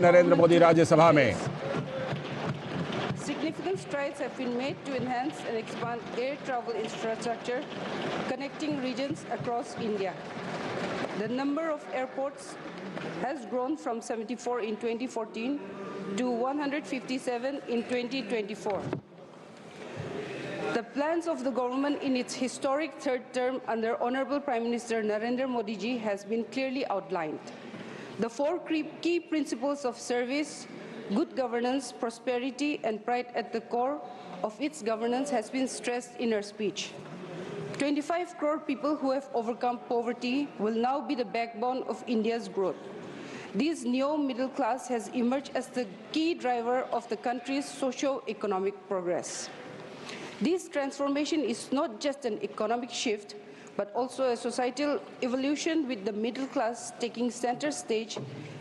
नरेंद्र मोदी राज्यसभा में Significant strides have been made to enhance and expand air travel infrastructure connecting regions across India. The number of airports has grown from 74 in 2014 to 157 in 2024. The plans of the government in its historic third term under Honorable Prime Minister Narendra Modi ji has been clearly outlined. The four key principles of service, good governance, prosperity, and pride at the core of its governance has been stressed in her speech. 25 crore people who have overcome poverty will now be the backbone of India's growth. This new middle class has emerged as the key driver of the country's socio-economic progress. This transformation is not just an economic shift, but also a societal evolution with the middle class taking center stage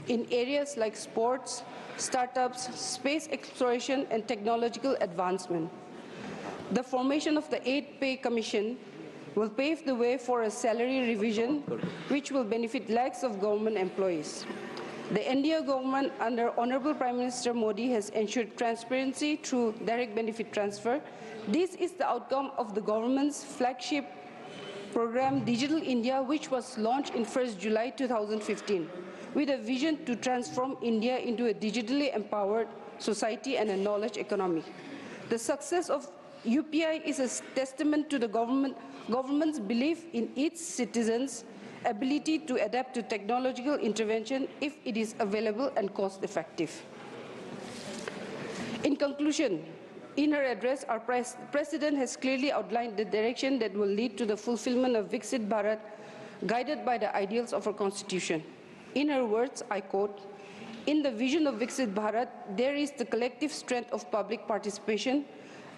in areas like sports, startups, space exploration, and technological advancement. The formation of the 8th Pay Commission will pave the way for a salary revision which will benefit lakhs of government employees. The NDA government under Honorable Prime Minister Modi has ensured transparency through direct benefit transfer. This is the outcome of the government's flagship program Digital India, which was launched in 1st July 2015, with a vision to transform India into a digitally empowered society and a knowledge economy. The success of UPI is a testament to the government's belief in its citizens' ability to adapt to technological intervention if it is available and cost-effective. In conclusion, in her address, our President has clearly outlined the direction that will lead to the fulfillment of Viksit Bharat, guided by the ideals of our Constitution. In her words, I quote, "In the vision of Viksit Bharat, there is the collective strength of public participation,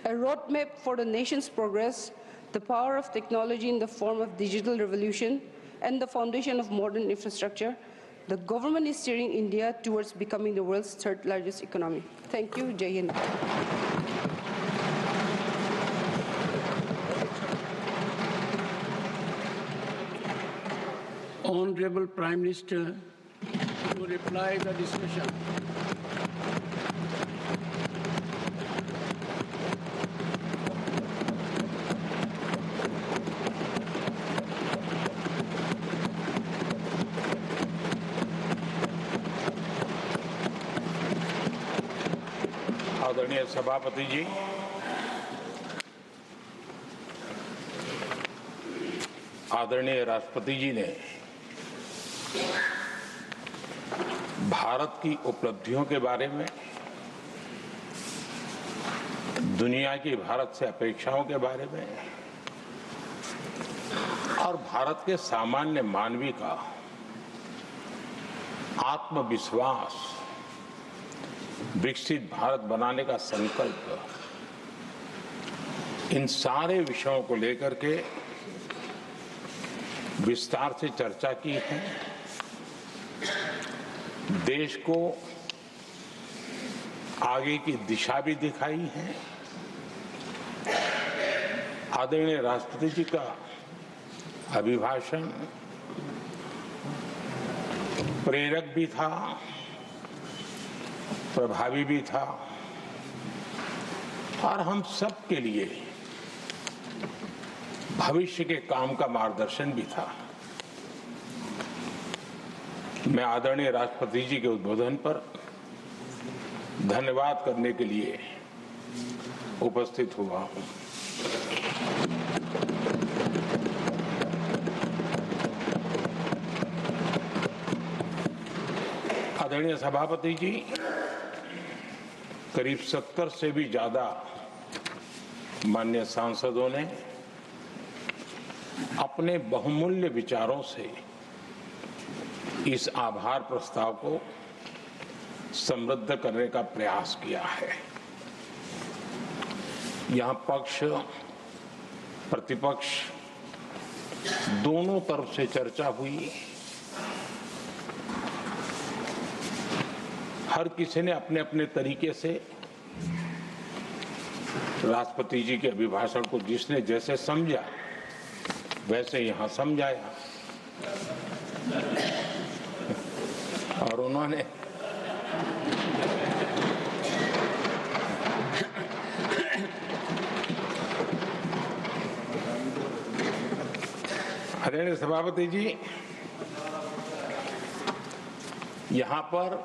a roadmap for the nation's progress, the power of technology in the form of digital revolution, and the foundation of modern infrastructure. The government is steering India towards becoming the world's third largest economy." Thank you. Jai Hind. Honorable Prime Minister to reply the discussion. आदरणीय सभापति जी, आदरणीय राष्ट्रपति जी ने भारत की उपलब्धियों के बारे में, दुनिया की भारत से अपेक्षाओं के बारे में और भारत के सामान्य मानवी का आत्मविश्वास, विकसित भारत बनाने का संकल्प, इन सारे विषयों को लेकर के विस्तार से चर्चा की है। देश को आगे की दिशा भी दिखाई है। आदरणीय राष्ट्रपति जी का अभिभाषण प्रेरक भी था, प्रभावी भी था और हम सब के लिए भविष्य के काम का मार्गदर्शन भी था। मैं आदरणीय राष्ट्रपति जी के उद्बोधन पर धन्यवाद करने के लिए उपस्थित हुआ हूं। आदरणीय सभापति जी, करीब 70 से भी ज्यादा माननीय सांसदों ने अपने बहुमूल्य विचारों से इस आभार प्रस्ताव को समृद्ध करने का प्रयास किया है। यहां पक्ष प्रतिपक्ष दोनों तरफ से चर्चा हुई। हर किसी ने अपने अपने तरीके से राष्ट्रपति जी के अभिभाषण को जिसने जैसे समझा वैसे यहां समझाया और उन्होंने आदरणीय सभापति जी, यहाँ पर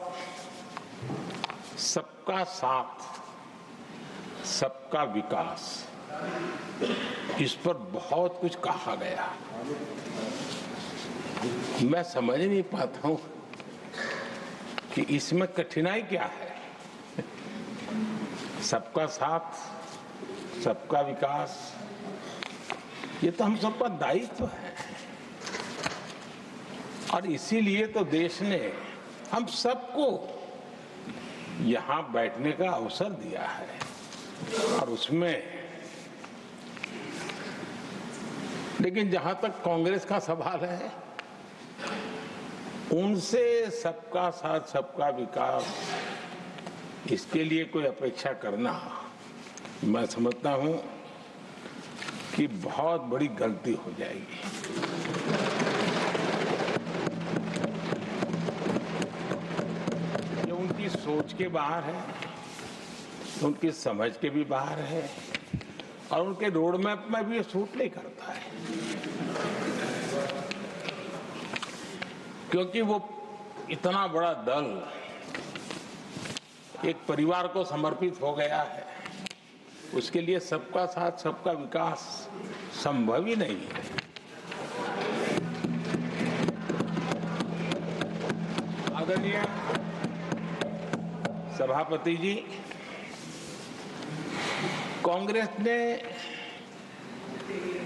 सबका साथ, सबका विकास, इस पर बहुत कुछ कहा गया। मैं समझ नहीं पाता हूँ कि इसमें कठिनाई क्या है। सबका साथ, सबका विकास, ये तो हम सबका दायित्व है और इसीलिए तो देश ने हम सबको यहाँ बैठने का अवसर दिया है और उसमें, लेकिन जहां तक कांग्रेस का सवाल है, उनसे सबका साथ, सबका विकास, इसके लिए कोई अपेक्षा करना, मैं समझता हूं कि बहुत बड़ी गलती हो जाएगी। ये उनकी सोच के बाहर है, उनकी समझ के भी बाहर है और उनके रोड मैप में भी ये सूट नहीं करता है, क्योंकि वो इतना बड़ा दल एक परिवार को समर्पित हो गया है, उसके लिए सबका साथ, सबका विकास संभव ही नहीं है। आदरणीय सभापति जी, कांग्रेस ने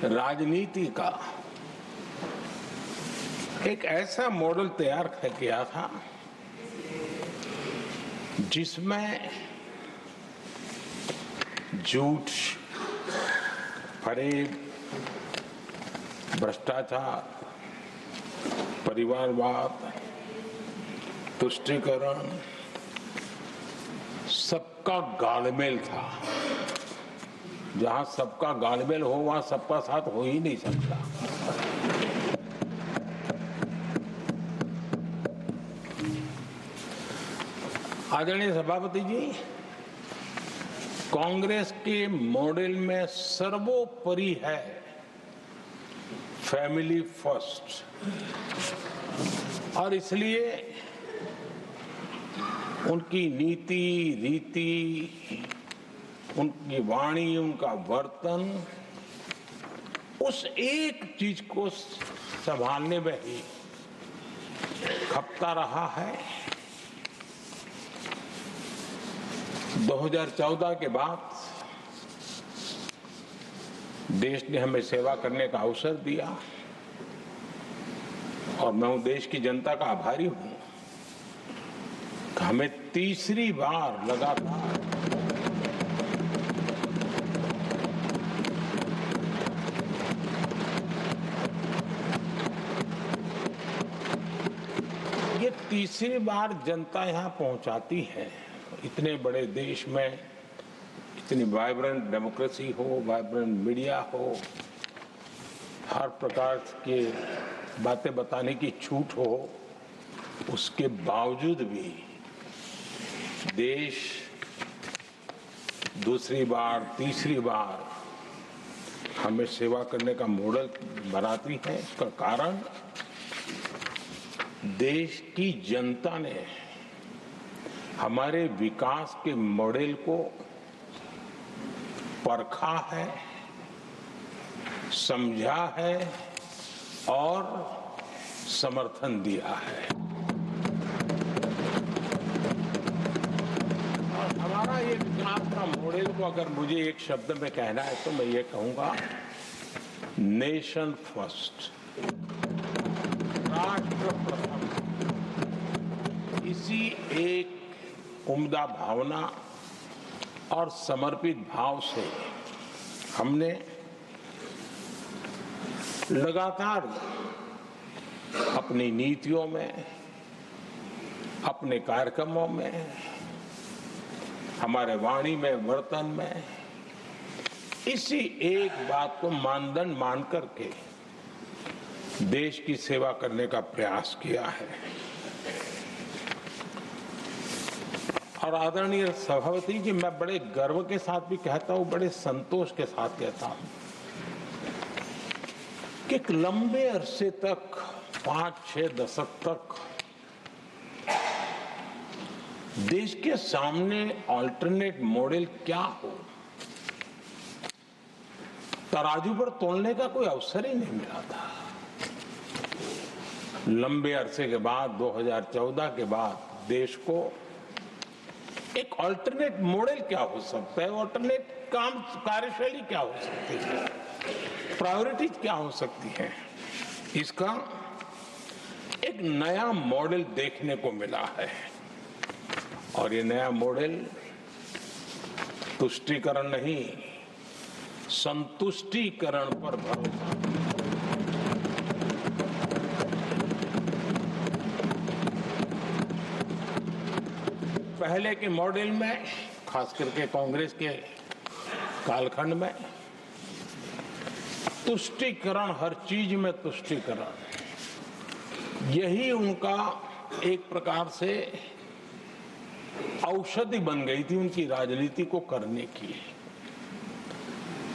राजनीति का एक ऐसा मॉडल तैयार किया था जिसमें झूठ, फरेब, भ्रष्टाचार, परिवारवाद, तुष्टीकरण, सबका गालमेल था। जहां सबका गालमेल हो वहां सबका साथ हो ही नहीं सकता। आदरणीय सभापति जी, कांग्रेस के मॉडल में सर्वोपरि है फैमिली फर्स्ट और इसलिए उनकी नीति, रीति, उनकी वाणी, उनका वर्तन उस एक चीज को संभालने में ही खपता रहा है। 2014 के बाद देश ने हमें सेवा करने का अवसर दिया और मैं उन देश की जनता का आभारी हूं कि हमें तीसरी बार लगातार ये तीसरी बार जनता यहां पहुंचाती है। इतने बड़े देश में इतनी वाइब्रेंट डेमोक्रेसी हो, वाइब्रेंट मीडिया हो, हर प्रकार के बातें बताने की छूट हो, उसके बावजूद भी देश दूसरी बार, तीसरी बार हमें सेवा करने का मॉडल बनाती है। इसका कारण देश की जनता ने हमारे विकास के मॉडल को परखा है, समझा है और समर्थन दिया है। और हमारा ये विकास का मॉडल को अगर मुझे एक शब्द में कहना है तो मैं ये कहूंगा, नेशन फर्स्ट, राष्ट्र प्रथम। इसी एक उम्दा भावना और समर्पित भाव से हमने लगातार अपनी नीतियों में, अपने कार्यक्रमों में, हमारे वाणी में, वर्तन में इसी एक बात को मानदंड मान करके देश की सेवा करने का प्रयास किया है। और आदरणीय सभापति जी, मैं बड़े गर्व के साथ भी कहता हूं, बड़े संतोष के साथ कहता हूं कि एक लंबे अरसे तक 5-6 दशक तक देश के सामने अल्टरनेट मॉडल क्या हो, तराजू पर तोलने का कोई अवसर ही नहीं मिला था। लंबे अरसे के बाद 2014 के बाद देश को एक अल्टरनेट मॉडल क्या हो सकता है, अल्टरनेट कार्यशैली क्या हो सकती है, प्रायोरिटीज क्या हो सकती है, इसका एक नया मॉडल देखने को मिला है। और ये नया मॉडल तुष्टीकरण नहीं, संतुष्टीकरण पर भरोसा। पहले के मॉडल में, खास करके कांग्रेस के कालखंड में, तुष्टीकरण, हर चीज में तुष्टीकरण, यही उनका एक प्रकार से औषधि बन गई थी उनकी राजनीति को करने की।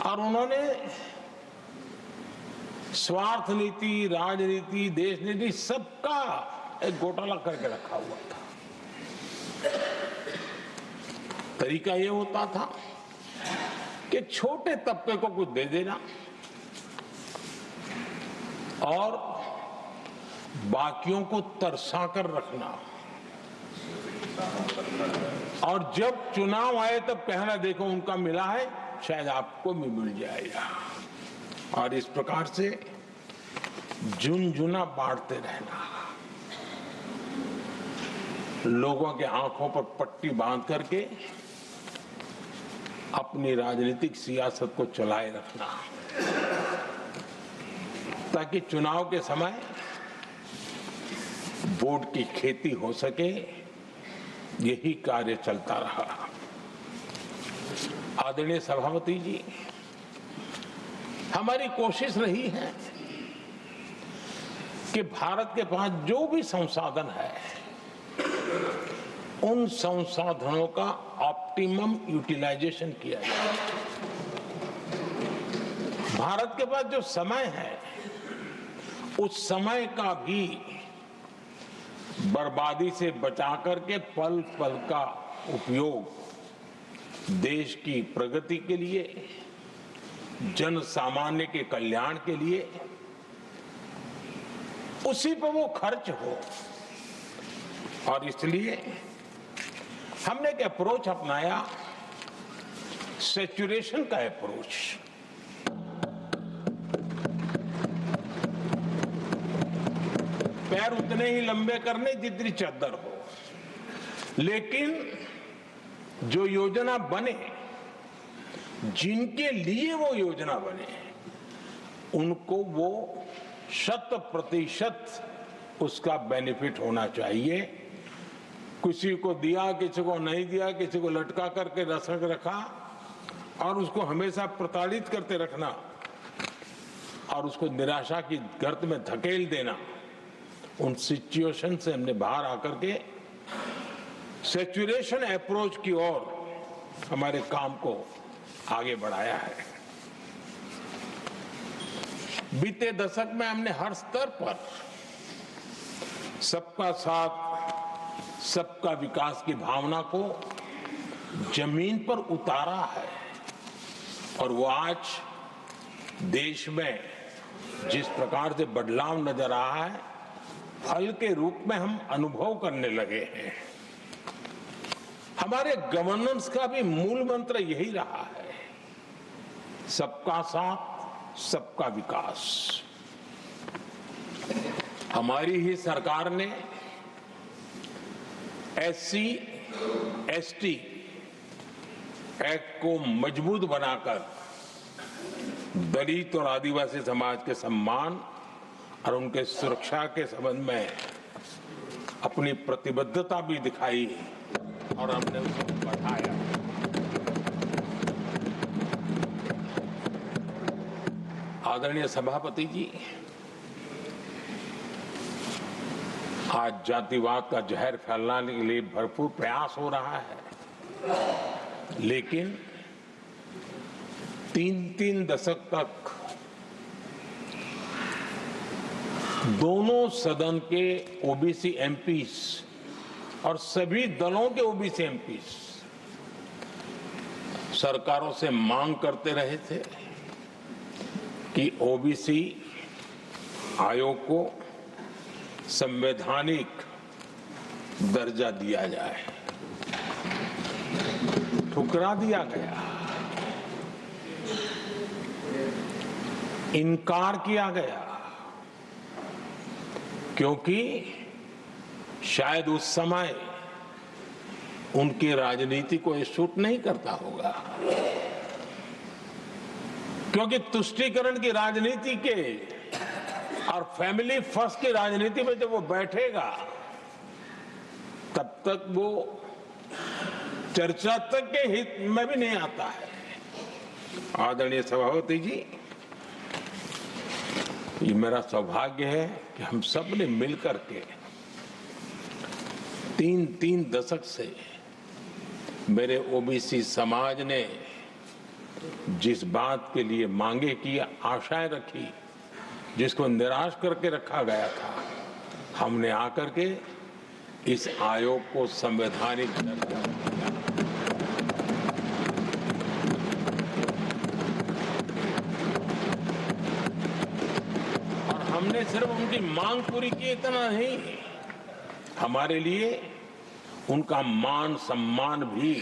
और उन्होंने स्वार्थ नीति, राजनीति, देश नीति, सबका एक घोटाला करके रखा हुआ था। तरीका ये होता था कि छोटे तबके को कुछ दे देना और बाकियों को तरसा कर रखना, और जब चुनाव आए तब कहना देखो उनका मिला है, शायद आपको भी मिल जाएगा। और इस प्रकार से झुनझुना बांटते रहना, लोगों के आंखों पर पट्टी बांध करके अपनी राजनीतिक सियासत को चलाए रखना, ताकि चुनाव के समय वोट की खेती हो सके। यही कार्य चलता रहा। आदरणीय सभापति जी, हमारी कोशिश रही है कि भारत के पास जो भी संसाधन है, उन संसाधनों का ऑप्टिमम यूटिलाइजेशन किया जाए। भारत के पास जो समय है, उस समय का भी बर्बादी से बचा करके पल पल का उपयोग देश की प्रगति के लिए, जन सामान्य के कल्याण के लिए, उसी पर वो खर्च हो। और इसलिए हमने एक अप्रोच अपनाया, सैचुरेशन का अप्रोच। पैर उतने ही लंबे करने जितनी चद्दर हो, लेकिन जो योजना बने, जिनके लिए वो योजना बने, उनको वो 100% उसका बेनिफिट होना चाहिए। किसी को दिया, किसी को नहीं दिया, किसी को लटका करके रसक रखा और उसको हमेशा प्रताड़ित करते रखना और उसको निराशा की गर्त में धकेल देना, उन सिचुएशन से हमने बाहर आकर के सैचुरेशन अप्रोच की ओर हमारे काम को आगे बढ़ाया है। बीते दशक में हमने हर स्तर पर सबका साथ, सबका विकास की भावना को जमीन पर उतारा है, और वो आज देश में जिस प्रकार से बदलाव नजर आ रहा है, फल के रूप में हम अनुभव करने लगे हैं। हमारे गवर्नेंस का भी मूल मंत्र यही रहा है, सबका साथ, सबका विकास। हमारी ही सरकार ने SC, ST एक्ट को मजबूत बनाकर दलित और आदिवासी समाज के सम्मान और उनके सुरक्षा के संबंध में अपनी प्रतिबद्धता भी दिखाई और हमने उसको बढ़ाया। आदरणीय सभापति जी, आज जातिवाद का जहर फैलाने के लिए भरपूर प्रयास हो रहा है, लेकिन 3-3 दशक तक दोनों सदन के ओबीसी एमपीस और सभी दलों के ओबीसी एमपीस सरकारों से मांग करते रहे थे कि ओबीसी आयोग को संवैधानिक दर्जा दिया जाए। ठुकरा दिया गया, इनकार किया गया, क्योंकि शायद उस समय उनकी राजनीति को ये सूट नहीं करता होगा, क्योंकि तुष्टीकरण की राजनीति के और फैमिली फर्स्ट की राजनीति में जब वो बैठेगा तब तक वो चर्चा तक के हित में भी नहीं आता है। आदरणीय सभापति जी, ये मेरा सौभाग्य है कि हम सब ने मिलकर के तीन दशक से मेरे ओबीसी समाज ने जिस बात के लिए मांगे की, आशाएं रखी, जिसको निराश करके रखा गया था, हमने आकर के इस आयोग को संवैधानिक दर्जा दिया। और हमने सिर्फ उनकी मांग पूरी की इतना नहीं, हमारे लिए उनका मान सम्मान भी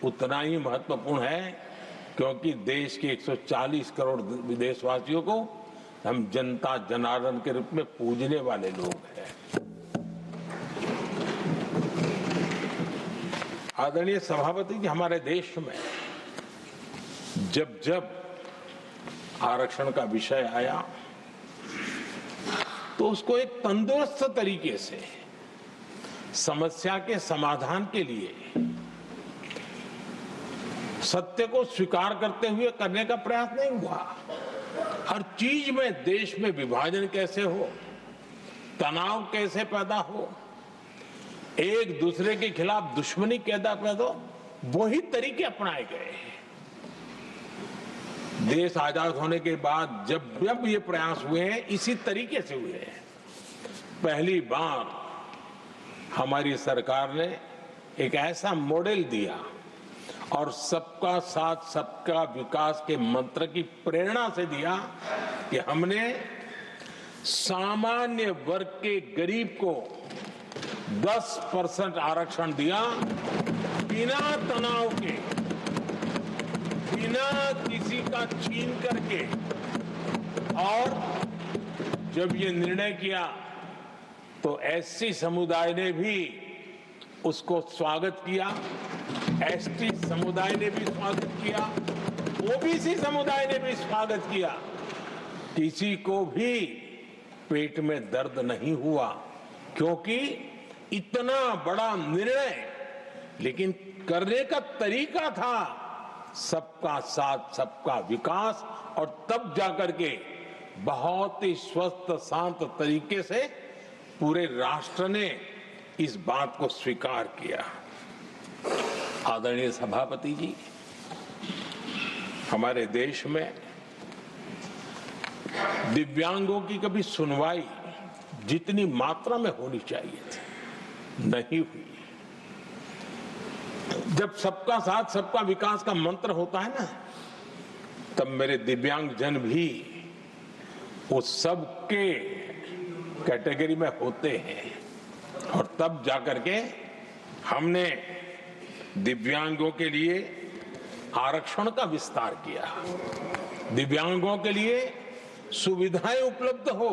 उतना ही महत्वपूर्ण है, क्योंकि देश के 140 करोड़ देशवासियों को हम जनता जनार्दन के रूप में पूजने वाले लोग हैं। आदरणीय सभापति जी, हमारे देश में जब जब आरक्षण का विषय आया तो उसको एक तंदुरुस्त तरीके से समस्या के समाधान के लिए सत्य को स्वीकार करते हुए करने का प्रयास नहीं हुआ। हर चीज में देश में विभाजन कैसे हो, तनाव कैसे पैदा हो, एक दूसरे के खिलाफ दुश्मनी कैसे पैदा हो, वही तरीके अपनाए गए। देश आजाद होने के बाद जब जब ये प्रयास हुए हैं, इसी तरीके से हुए हैं। पहली बार हमारी सरकार ने एक ऐसा मॉडल दिया और सबका साथ सबका विकास के मंत्र की प्रेरणा से दिया कि हमने सामान्य वर्ग के गरीब को 10% आरक्षण दिया, बिना तनाव के, बिना किसी का छीन करके। और जब ये निर्णय किया तो एससी समुदाय ने भी उसको स्वागत किया, एसटी समुदाय ने भी स्वागत किया, ओबीसी समुदाय ने भी स्वागत किया। किसी को भी पेट में दर्द नहीं हुआ, क्योंकि इतना बड़ा निर्णय, लेकिन करने का तरीका था सबका साथ सबका विकास, और तब जाकर के बहुत ही स्वस्थ शांत तरीके से पूरे राष्ट्र ने इस बात को स्वीकार किया। आदरणीय सभापति जी, हमारे देश में दिव्यांगों की कभी सुनवाई जितनी मात्रा में होनी चाहिए थी, नहीं हुई। जब सबका साथ सबका विकास का मंत्र होता है ना, तब मेरे दिव्यांग जन भी उस सबके कैटेगरी में होते हैं, और तब जाकर के हमने दिव्यांगों के लिए आरक्षण का विस्तार किया, दिव्यांगों के लिए सुविधाएं उपलब्ध हो,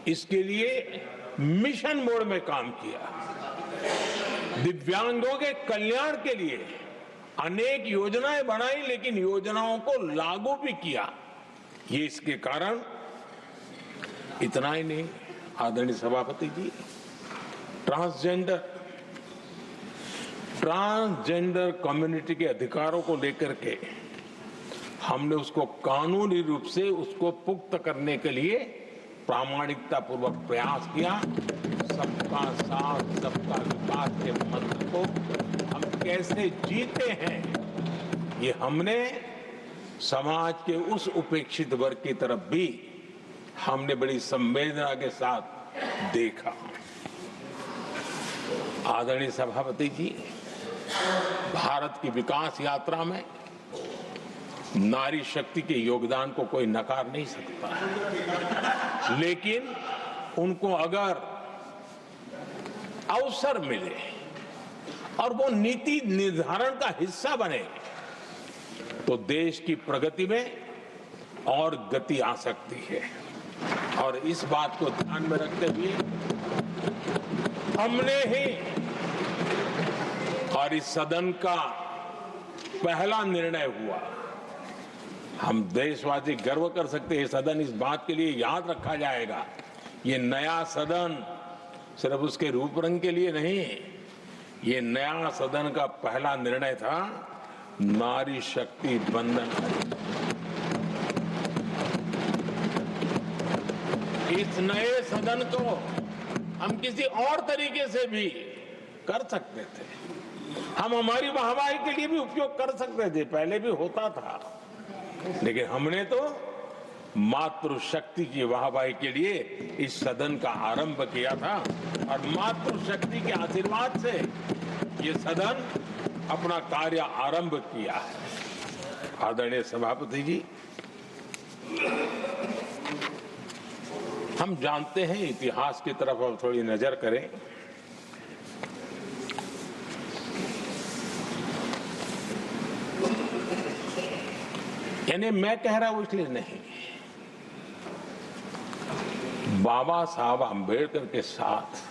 इसके लिए मिशन मोड में काम किया, दिव्यांगों के कल्याण के लिए अनेक योजनाएं बनाई, लेकिन योजनाओं को लागू भी किया। ये इसके कारण इतना ही नहीं, आदरणीय सभापति जी, ट्रांसजेंडर कम्युनिटी के अधिकारों को लेकर के हमने उसको कानूनी रूप से उसको पुख्त करने के लिए प्रामाणिकता पूर्वक प्रयास किया। सबका साथ सबका विकास के मंत्र को हम कैसे जीते हैं, ये हमने समाज के उस उपेक्षित वर्ग की तरफ भी हमने बड़ी संवेदना के साथ देखा। आदरणीय सभापति जी, भारत की विकास यात्रा में नारी शक्ति के योगदान को कोई नकार नहीं सकता, लेकिन उनको अगर अवसर मिले और वो नीति निर्धारण का हिस्सा बने तो देश की प्रगति में और गति आ सकती है। और इस बात को ध्यान में रखते हुए हमने ही और इस सदन का पहला निर्णय हुआ, हम देशवासी गर्व कर सकते हैं, सदन इस बात के लिए याद रखा जाएगा, ये नया सदन सिर्फ उसके रूप रंग के लिए नहीं, ये नया सदन का पहला निर्णय था नारी शक्ति बंधन। इस नए सदन को हम किसी और तरीके से भी कर सकते थे, हम हमारी वाहवाही के लिए भी उपयोग कर सकते थे, पहले भी होता था, लेकिन हमने तो मातृशक्ति की वाहवाही के लिए इस सदन का आरंभ किया था और मातृशक्ति के आशीर्वाद से ये सदन अपना कार्य आरंभ किया है। आदरणीय सभापति जी, हम जानते हैं, इतिहास की तरफ अब थोड़ी नजर करें। यानी मैं कह रहा हूं इसलिए नहीं, बाबा साहब आंबेडकर के साथ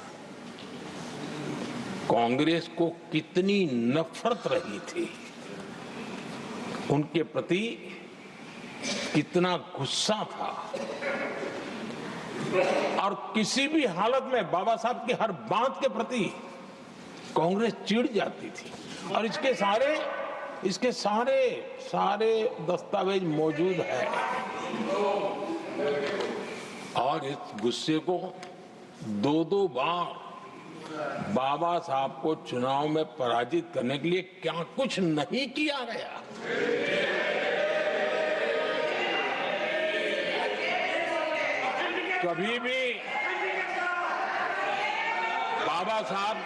कांग्रेस को कितनी नफरत रही थी, उनके प्रति कितना गुस्सा था, और किसी भी हालत में बाबा साहब की हर बात के प्रति कांग्रेस चिढ़ जाती थी। और इसके सारे दस्तावेज मौजूद है। और इस गुस्से को दो बार बाबा साहब को चुनाव में पराजित करने के लिए क्या कुछ नहीं किया गया। कभी भी बाबा साहब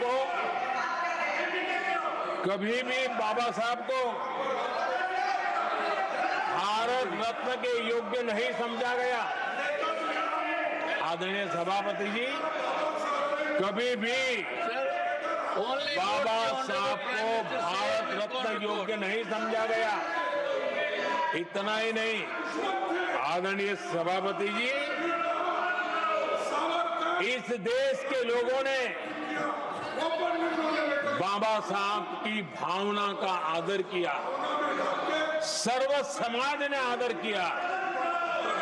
को भारत रत्न के योग्य नहीं समझा गया। आदरणीय सभापति जी, कभी भी बाबा साहब को भारत रत्न योग्य नहीं समझा गया। इतना ही नहीं, आदरणीय सभापति जी, इस देश के लोगों ने बाबा साहब की भावना का आदर किया, सर्व समाज ने आदर किया,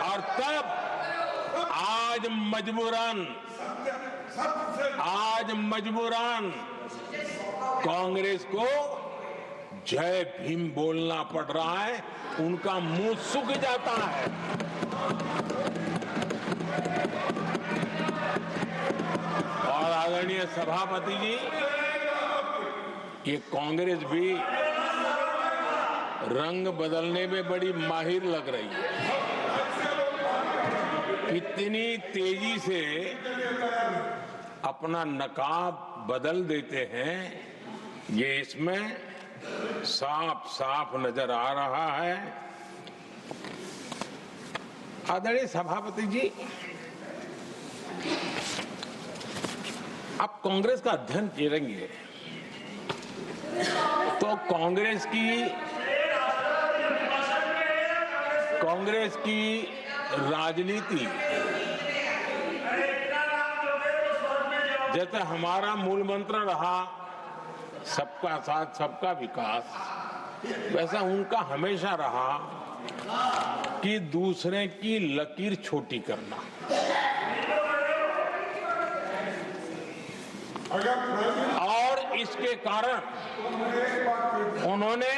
और तब आज मजबूरन कांग्रेस को जय भीम बोलना पड़ रहा है, उनका मुंह सूख जाता है। और आदरणीय सभापति जी, ये कांग्रेस भी रंग बदलने में बड़ी माहिर लग रही है। इतनी तेजी से अपना नकाब बदल देते हैं, ये इसमें साफ साफ नजर आ रहा है। आदरणीय सभापति जी, आप कांग्रेस का अध्ययन करेंगे तो कांग्रेस की राजनीति, जैसे हमारा मूल मंत्र रहा सबका साथ सबका विकास, वैसा उनका हमेशा रहा कि दूसरे की लकीर छोटी करना। और इसके कारण उन्होंने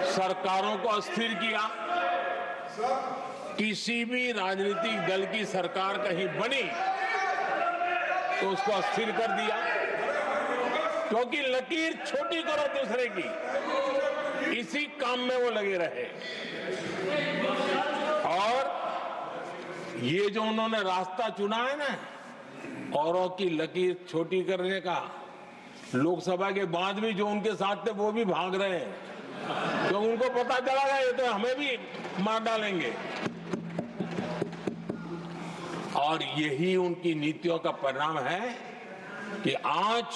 सरकारों को अस्थिर किया। किसी भी राजनीतिक दल की सरकार कहीं बनी तो उसको अस्थिर कर दिया, क्योंकि लकीर छोटी करो दूसरे की, इसी काम में वो लगे रहे। और ये जो उन्होंने रास्ता चुना है ना, औरों की लकीर छोटी करने का, लोकसभा के बाद भी जो उनके साथ थे वो भी भाग रहे हैं, तो उनको पता चला गया ये तो हमें भी मार डालेंगे। और यही उनकी नीतियों का परिणाम है कि आज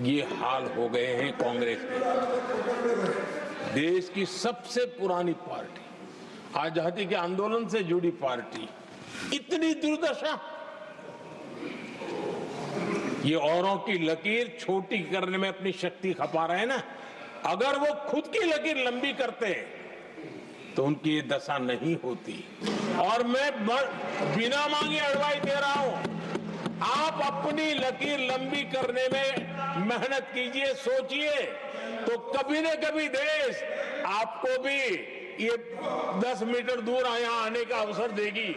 ये हाल हो गए हैं कांग्रेस के। देश की सबसे पुरानी पार्टी, आजादी के आंदोलन से जुड़ी पार्टी, इतनी दुर्दशा। ये औरों की लकीर छोटी करने में अपनी शक्ति खपा रहे हैं ना, अगर वो खुद की लकीर लंबी करते तो उनकी ये दशा नहीं होती। और मैं बिना मांगे एडवाइस दे रहा हूं, आप अपनी लकीर लंबी करने में मेहनत कीजिए, सोचिए, तो कभी न कभी देश आपको भी ये 10 मीटर दूर यहाँ आने का अवसर देगी।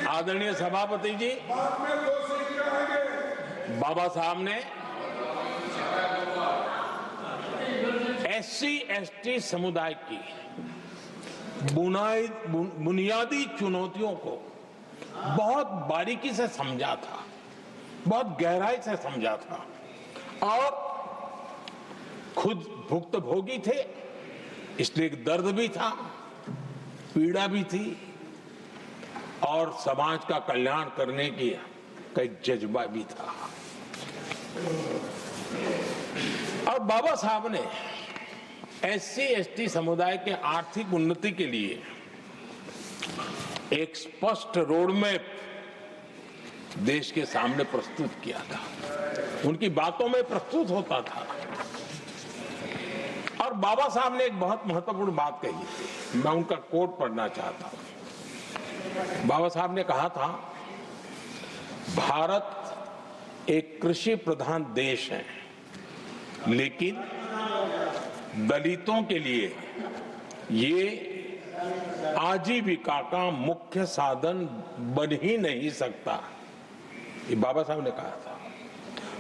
आदरणीय सभापति जी, बाबा साहब ने SC/ST समुदाय की बुनियादी चुनौतियों को बहुत बारीकी से समझा था, बहुत गहराई से समझा था, और खुद भुक्तभोगी थे, इसलिए दर्द भी था, पीड़ा भी थी, और समाज का कल्याण करने की का एक जज्बा भी था। और बाबा साहब ने SC/ST समुदाय के आर्थिक उन्नति के लिए एक स्पष्ट रोडमैप देश के सामने प्रस्तुत किया था, उनकी बातों में प्रस्तुत होता था। और बाबा साहब ने एक बहुत महत्वपूर्ण बात कही थी, मैं उनका कोट पढ़ना चाहता हूं। बाबा साहब ने कहा था, भारत एक कृषि प्रधान देश है, लेकिन दलितों के लिए ये आजीविका का मुख्य साधन बन ही नहीं सकता, ये बाबा साहब ने कहा था।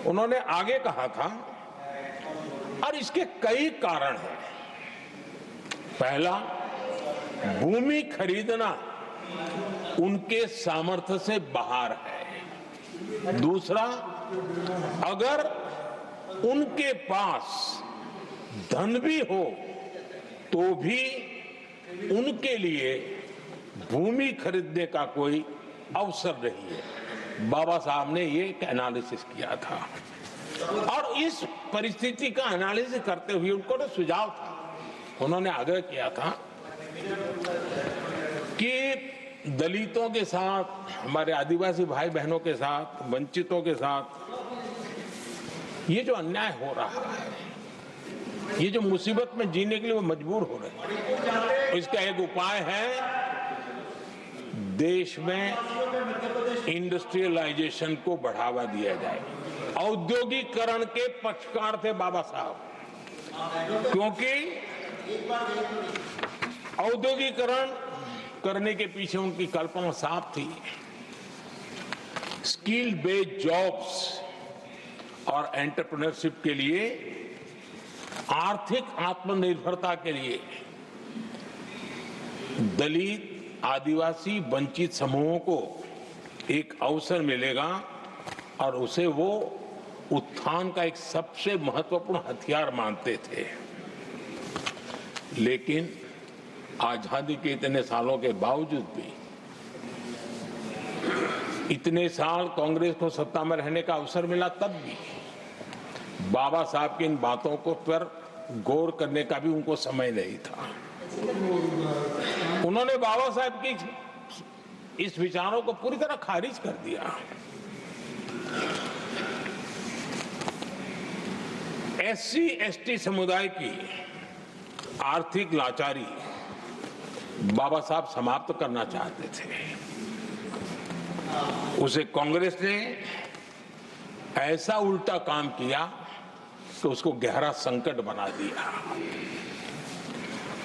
उन्होंने आगे कहा था, और इसके कई कारण हैं। पहला, भूमि खरीदना उनके सामर्थ्य से बाहर है। दूसरा, अगर उनके पास धन भी हो तो भी उनके लिए भूमि खरीदने का कोई अवसर नहीं है। बाबा साहब ने ये एक एनालिसिस किया था, और इस परिस्थिति का एनालिसिस करते हुए उनको तो सुझाव था, उन्होंने आग्रह किया था कि दलितों के साथ, हमारे आदिवासी भाई बहनों के साथ, वंचितों के साथ ये जो अन्याय हो रहा है, ये जो मुसीबत में जीने के लिए वो मजबूर हो रहे हैं, इसका एक उपाय है देश में इंडस्ट्रियलाइजेशन को बढ़ावा दिया जाए। औद्योगिकरण के पक्षकार थे बाबा साहब, क्योंकि औद्योगिकरण करने के पीछे उनकी कल्पना साफ थी। स्किल बेस्ड जॉब्स और एंटरप्रेन्योरशिप के लिए, आर्थिक आत्मनिर्भरता के लिए दलित, आदिवासी, वंचित समूहों को एक अवसर मिलेगा, और उसे वो उत्थान का एक सबसे महत्वपूर्ण हथियार मानते थे। लेकिन आजादी के इतने सालों के बावजूद भी, इतने साल कांग्रेस को सत्ता में रहने का अवसर मिला, तब भी बाबा साहब की इन बातों को पर गौर करने का भी उनको समय नहीं था। उन्होंने बाबा साहब की इस विचारों को पूरी तरह खारिज कर दिया। SC/ST समुदाय की आर्थिक लाचारी बाबा साहब समाप्त करना चाहते थे। उसे कांग्रेस ने ऐसा उल्टा काम किया कि उसको गहरा संकट बना दिया।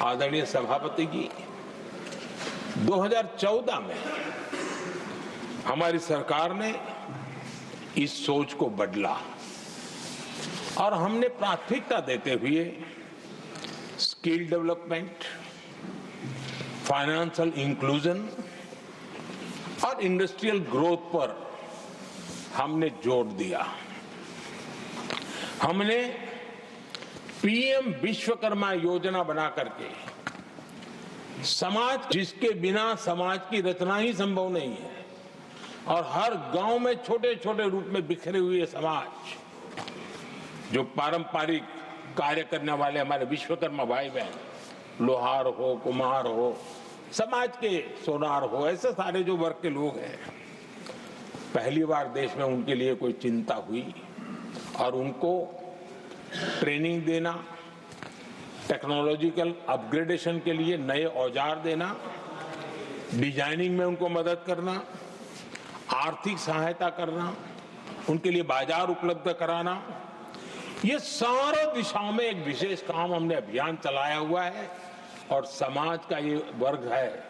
आदरणीय सभापति जी, 2014 में हमारी सरकार ने इस सोच को बदला, और हमने प्राथमिकता देते हुए स्किल डेवलपमेंट, फाइनेंशियल इंक्लूजन और इंडस्ट्रियल ग्रोथ पर हमने जोर दिया। हमने पीएम विश्वकर्मा योजना बना करके समाज, जिसके बिना समाज की रचना ही संभव नहीं है, और हर गांव में छोटे छोटे रूप में बिखरे हुए समाज, जो पारंपरिक कार्य करने वाले हमारे विश्वकर्मा भाई बहन, लोहार हो, कुम्हार हो, समाज के सोनार हो, ऐसे सारे जो वर्ग के लोग हैं, पहली बार देश में उनके लिए कोई चिंता हुई और उनको ट्रेनिंग देना, टेक्नोलॉजिकल अपग्रेडेशन के लिए नए औजार देना, डिजाइनिंग में उनको मदद करना, आर्थिक सहायता करना, उनके लिए बाजार उपलब्ध कराना, ये सारे दिशाओं में एक विशेष काम हमने अभियान चलाया हुआ है। और समाज का ये वर्ग है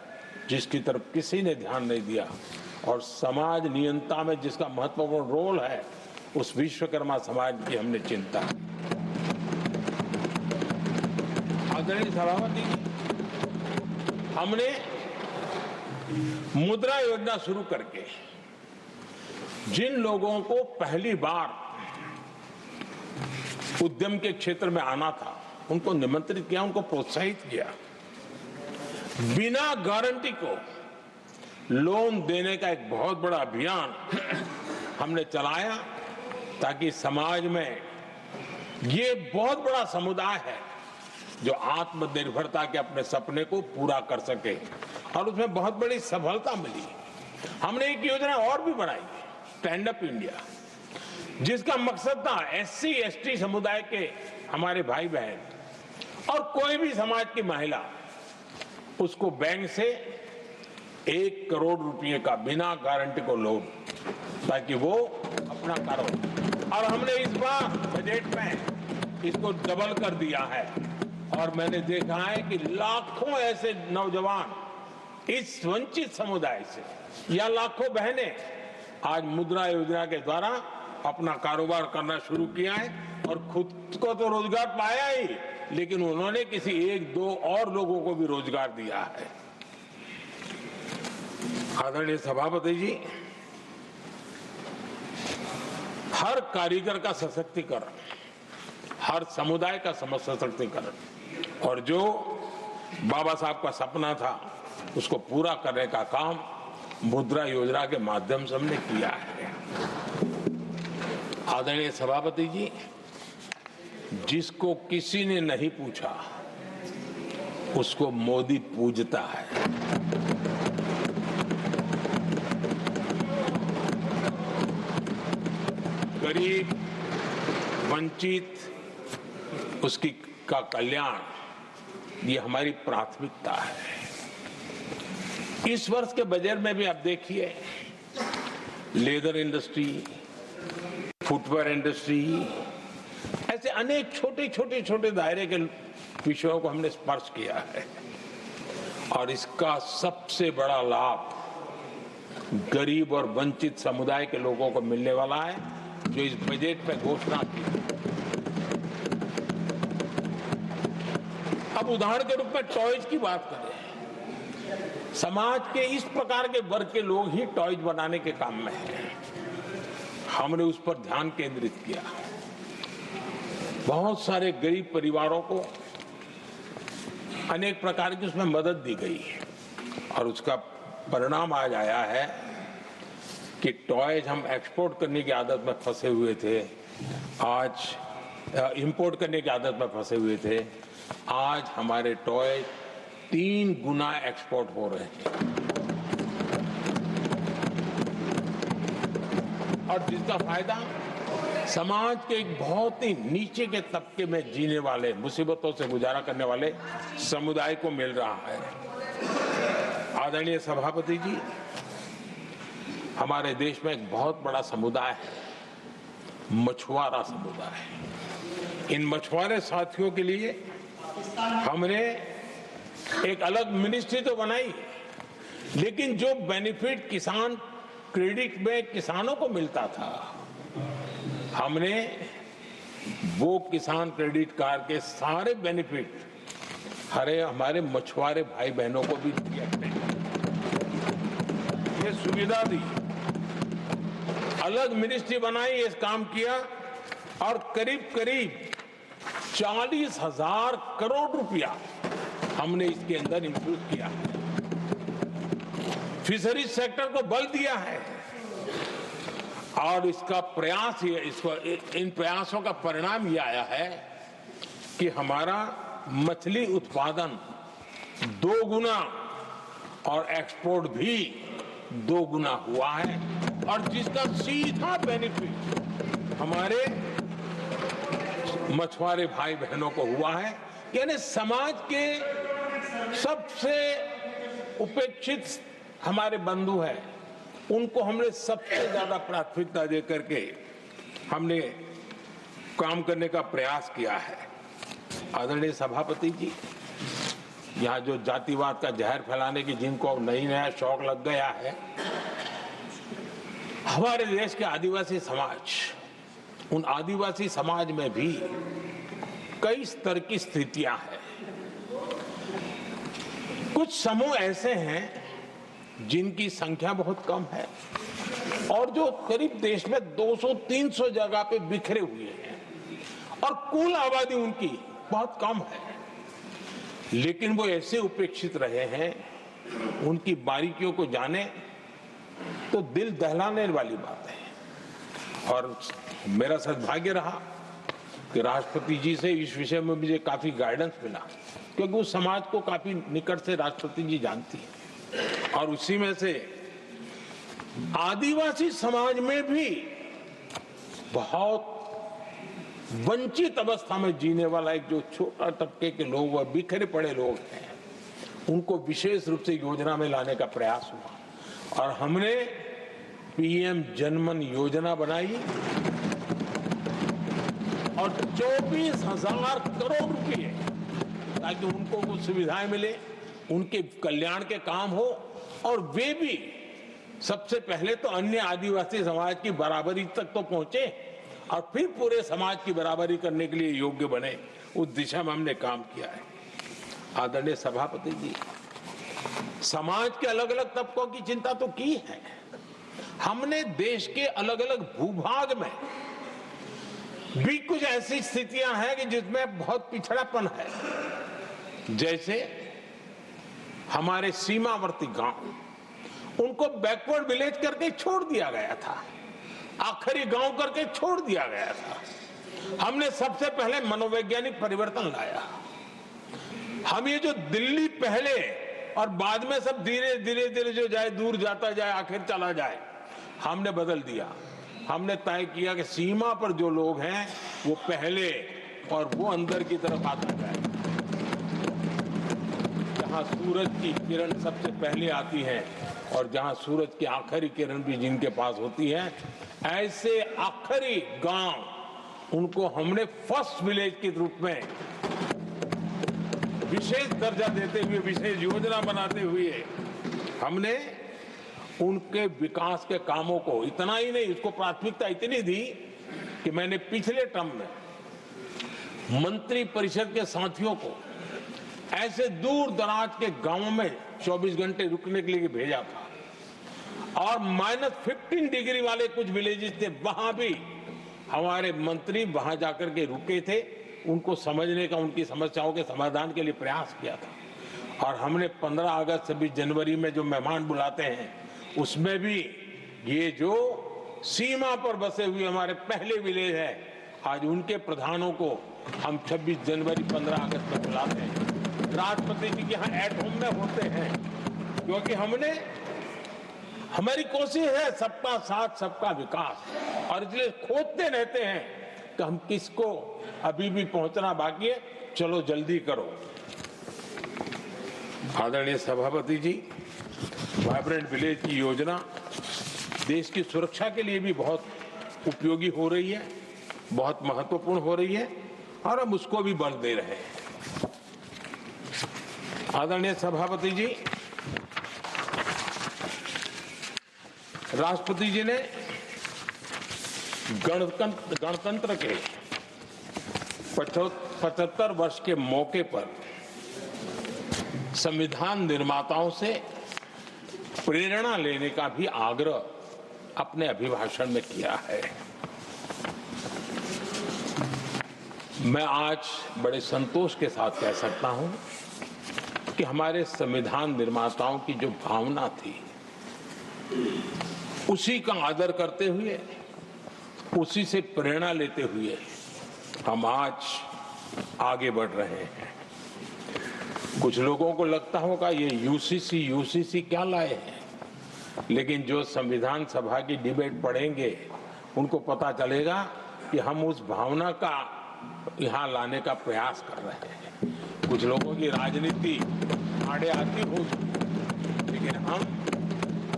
जिसकी तरफ किसी ने ध्यान नहीं दिया, और समाज नियंत्रण में जिसका महत्वपूर्ण रोल है, उस विश्वकर्मा समाज की हमने चिंता। आदरणीय सभापति, हमने मुद्रा योजना शुरू करके जिन लोगों को पहली बार उद्यम के क्षेत्र में आना था, उनको निमंत्रित किया, उनको प्रोत्साहित किया। बिना गारंटी को लोन देने का एक बहुत बड़ा अभियान हमने चलाया, ताकि समाज में ये बहुत बड़ा समुदाय है जो आत्मनिर्भरता के अपने सपने को पूरा कर सके, और उसमें बहुत बड़ी सफलता मिली। हमने एक योजना और भी बनाई, स्टैंड अप इंडिया, जिसका मकसद था एससी एसटी समुदाय के हमारे भाई बहन और कोई भी समाज की महिला, उसको बैंक से 1 करोड़ रुपए का बिना गारंटी को लोन, ताकि वो अपना कारोबार। और हमने इस बार बजट में इसको डबल कर दिया है, और मैंने देखा है कि लाखों ऐसे नौजवान इस वंचित समुदाय से, या लाखों बहनें आज मुद्रा योजना के द्वारा अपना कारोबार करना शुरू किया है, और खुद को तो रोजगार पाया ही, लेकिन उन्होंने किसी 1-2 और लोगों को भी रोजगार दिया है। आदरणीय सभापति जी, हर कारीगर का सशक्तिकरण, हर समुदाय का सशक्तिकरण, और जो बाबा साहब का सपना था उसको पूरा करने का काम मुद्रा योजना के माध्यम से हमने किया है। आदरणीय सभापति जी, जिसको किसी ने नहीं पूछा उसको मोदी पूजता है। गरीब, वंचित, उसकी का कल्याण, ये हमारी प्राथमिकता है। इस वर्ष के बजट में भी आप देखिए, लेदर इंडस्ट्री, फुटवेयर इंडस्ट्री, ऐसे अनेक छोटे दायरे के विषयों को हमने स्पर्श किया है, और इसका सबसे बड़ा लाभ गरीब और वंचित समुदाय के लोगों को मिलने वाला है, जो इस बजट में घोषणा की। अब उदाहरण के रूप में टॉयज की बात करें, समाज के इस प्रकार के वर्ग के लोग ही टॉयज बनाने के काम में हैं। हमने उस पर ध्यान केंद्रित किया, बहुत सारे गरीब परिवारों को अनेक प्रकार की उसमें मदद दी गई, और उसका परिणाम आज आया है कि टॉयज हम एक्सपोर्ट करने की आदत में फंसे हुए थे, आज इंपोर्ट करने की आदत में फंसे हुए थे, आज हमारे टॉय 3 गुना एक्सपोर्ट हो रहे हैं, और जिसका फायदा समाज के एक बहुत ही नीचे के तबके में जीने वाले, मुसीबतों से गुजारा करने वाले समुदाय को मिल रहा है। आदरणीय सभापति जी, हमारे देश में एक बहुत बड़ा समुदाय है, मछुआरा समुदाय। इन मछुआरे साथियों के लिए हमने एक अलग मिनिस्ट्री तो बनाई, लेकिन जो बेनिफिट किसान क्रेडिट में किसानों को मिलता था, हमने वो किसान क्रेडिट कार्ड के सारे बेनिफिट हमारे मछुआरे भाई बहनों को भी दिया ये सुविधा दी, अलग मिनिस्ट्री बनाई, ये काम किया और करीब करीब 40,000 करोड़ रुपया हमने इसके अंदर इंफ्यूज किया है। फिशरीज सेक्टर को बल दिया है और इसका प्रयास इन प्रयासों का परिणाम ये आया है कि हमारा मछली उत्पादन 2 गुना और एक्सपोर्ट भी 2 गुना हुआ है और जिसका सीधा बेनिफिट हमारे मछुआरे भाई बहनों को हुआ है। यानी समाज के सबसे उपेक्षित हमारे बंधु हैं, उनको हमने सबसे ज्यादा प्राथमिकता दे करके हमने काम करने का प्रयास किया है। आदरणीय सभापति जी, यहाँ जो जातिवाद का जहर फैलाने की जिनको नया शौक लग गया है, हमारे देश के आदिवासी समाज, उन आदिवासी समाज में भी कई स्तर की स्थितियां हैं। कुछ समूह ऐसे हैं जिनकी संख्या बहुत कम है और जो करीब देश में 200-300 जगह पे बिखरे हुए हैं और कुल आबादी उनकी बहुत कम है, लेकिन वो ऐसे उपेक्षित रहे हैं, उनकी बारीकियों को जाने तो दिल दहलाने वाली बात है। और मेरा सद्भाग्य रहा कि राष्ट्रपति जी से इस विषय में मुझे काफी गाइडेंस मिला, क्योंकि उस समाज को काफी निकट से राष्ट्रपति जी जानती है और उसी में से आदिवासी समाज में भी बहुत वंचित अवस्था में जीने वाला एक जो छोटा तबके के लोग व बिखरे पड़े लोग हैं, उनको विशेष रूप से योजना में लाने का प्रयास हुआ और हमने पीएम जनमन योजना बनाई और 24,000 करोड़ रुपए ताकि उनको कुछ सुविधाएं मिले, उनके कल्याण के काम हो और वे भी सबसे पहले तो अन्य आदिवासी समाज की बराबरी तक तो पहुंचे और फिर पूरे समाज की बराबरी करने के लिए योग्य बने। उस दिशा में हमने काम किया है। आदरणीय सभापति जी, समाज के अलग अलग तबकों की चिंता तो की है। हमने देश के अलग अलग भूभाग में भी कुछ ऐसी स्थितियां हैं कि जिसमें बहुत पिछड़ापन है, जैसे हमारे सीमावर्ती गांव, उनको बैकवर्ड विलेज करके छोड़ दिया गया था, आखिरी गांव करके छोड़ दिया गया था। हमने सबसे पहले मनोवैज्ञानिक परिवर्तन लाया। हम ये जो दिल्ली पहले और बाद में सब धीरे धीरे जो जाए दूर जाता जाए आखिर चला जाए, हमने बदल दिया। हमने तय किया कि सीमा पर जो लोग हैं वो पहले और वो अंदर की तरफ आता जाए। जहां सूरज की किरण सबसे पहले आती है और जहां सूरज की आखिरी किरण भी जिनके पास होती है, ऐसे आखिरी गांव उनको हमने फर्स्ट विलेज के रूप में विशेष दर्जा देते हुए, विशेष योजना बनाते हुए हमने उनके विकास के कामों को, इतना ही नहीं, उसको प्राथमिकता इतनी दी कि मैंने पिछले टर्म में मंत्री परिषद के साथियों को ऐसे दूर दराज के गांवों में 24 घंटे रुकने के लिए भेजा था और -15 डिग्री वाले कुछ विलेजेस थे, वहां भी हमारे मंत्री वहां जाकर के रुके थे, उनको समझने का, उनकी समस्याओं के समाधान के लिए प्रयास किया था। और हमने 15 अगस्त 26 जनवरी में जो मेहमान बुलाते हैं, उसमें भी ये जो सीमा पर बसे हुए हमारे पहले विलेज है, आज उनके प्रधानों को हम 26 जनवरी 15 अगस्त में बुलाते हैं। राष्ट्रपति जी के यहाँ एट होम में होते हैं, क्योंकि हमारी कोशिश है सबका साथ सबका विकास, और इसलिए खोजते रहते हैं कि हम किसको अभी भी पहुंचना बाकी है, चलो जल्दी करो। आदरणीय सभापति जी, वाइब्रेंट विलेज की योजना देश की सुरक्षा के लिए भी बहुत उपयोगी हो रही है, बहुत महत्वपूर्ण हो रही है और हम उसको भी बल दे रहे हैं। आदरणीय सभापति जी, राष्ट्रपति जी ने गणतंत्र के 75 वर्ष के मौके पर संविधान निर्माताओं से प्रेरणा लेने का भी आग्रह अपने अभिभाषण में किया है। मैं आज बड़े संतोष के साथ कह सकता हूं कि हमारे संविधान निर्माताओं की जो भावना थी, उसी का आदर करते हुए, उसी से प्रेरणा लेते हुए हम आज आगे बढ़ रहे हैं। कुछ लोगों को लगता होगा ये यूसीसी क्या लाए हैं, लेकिन जो संविधान सभा की डिबेट पढ़ेंगे उनको पता चलेगा कि हम उस भावना का यहाँ लाने का प्रयास कर रहे हैं। कुछ लोगों की राजनीति आड़े आती होगी, लेकिन हम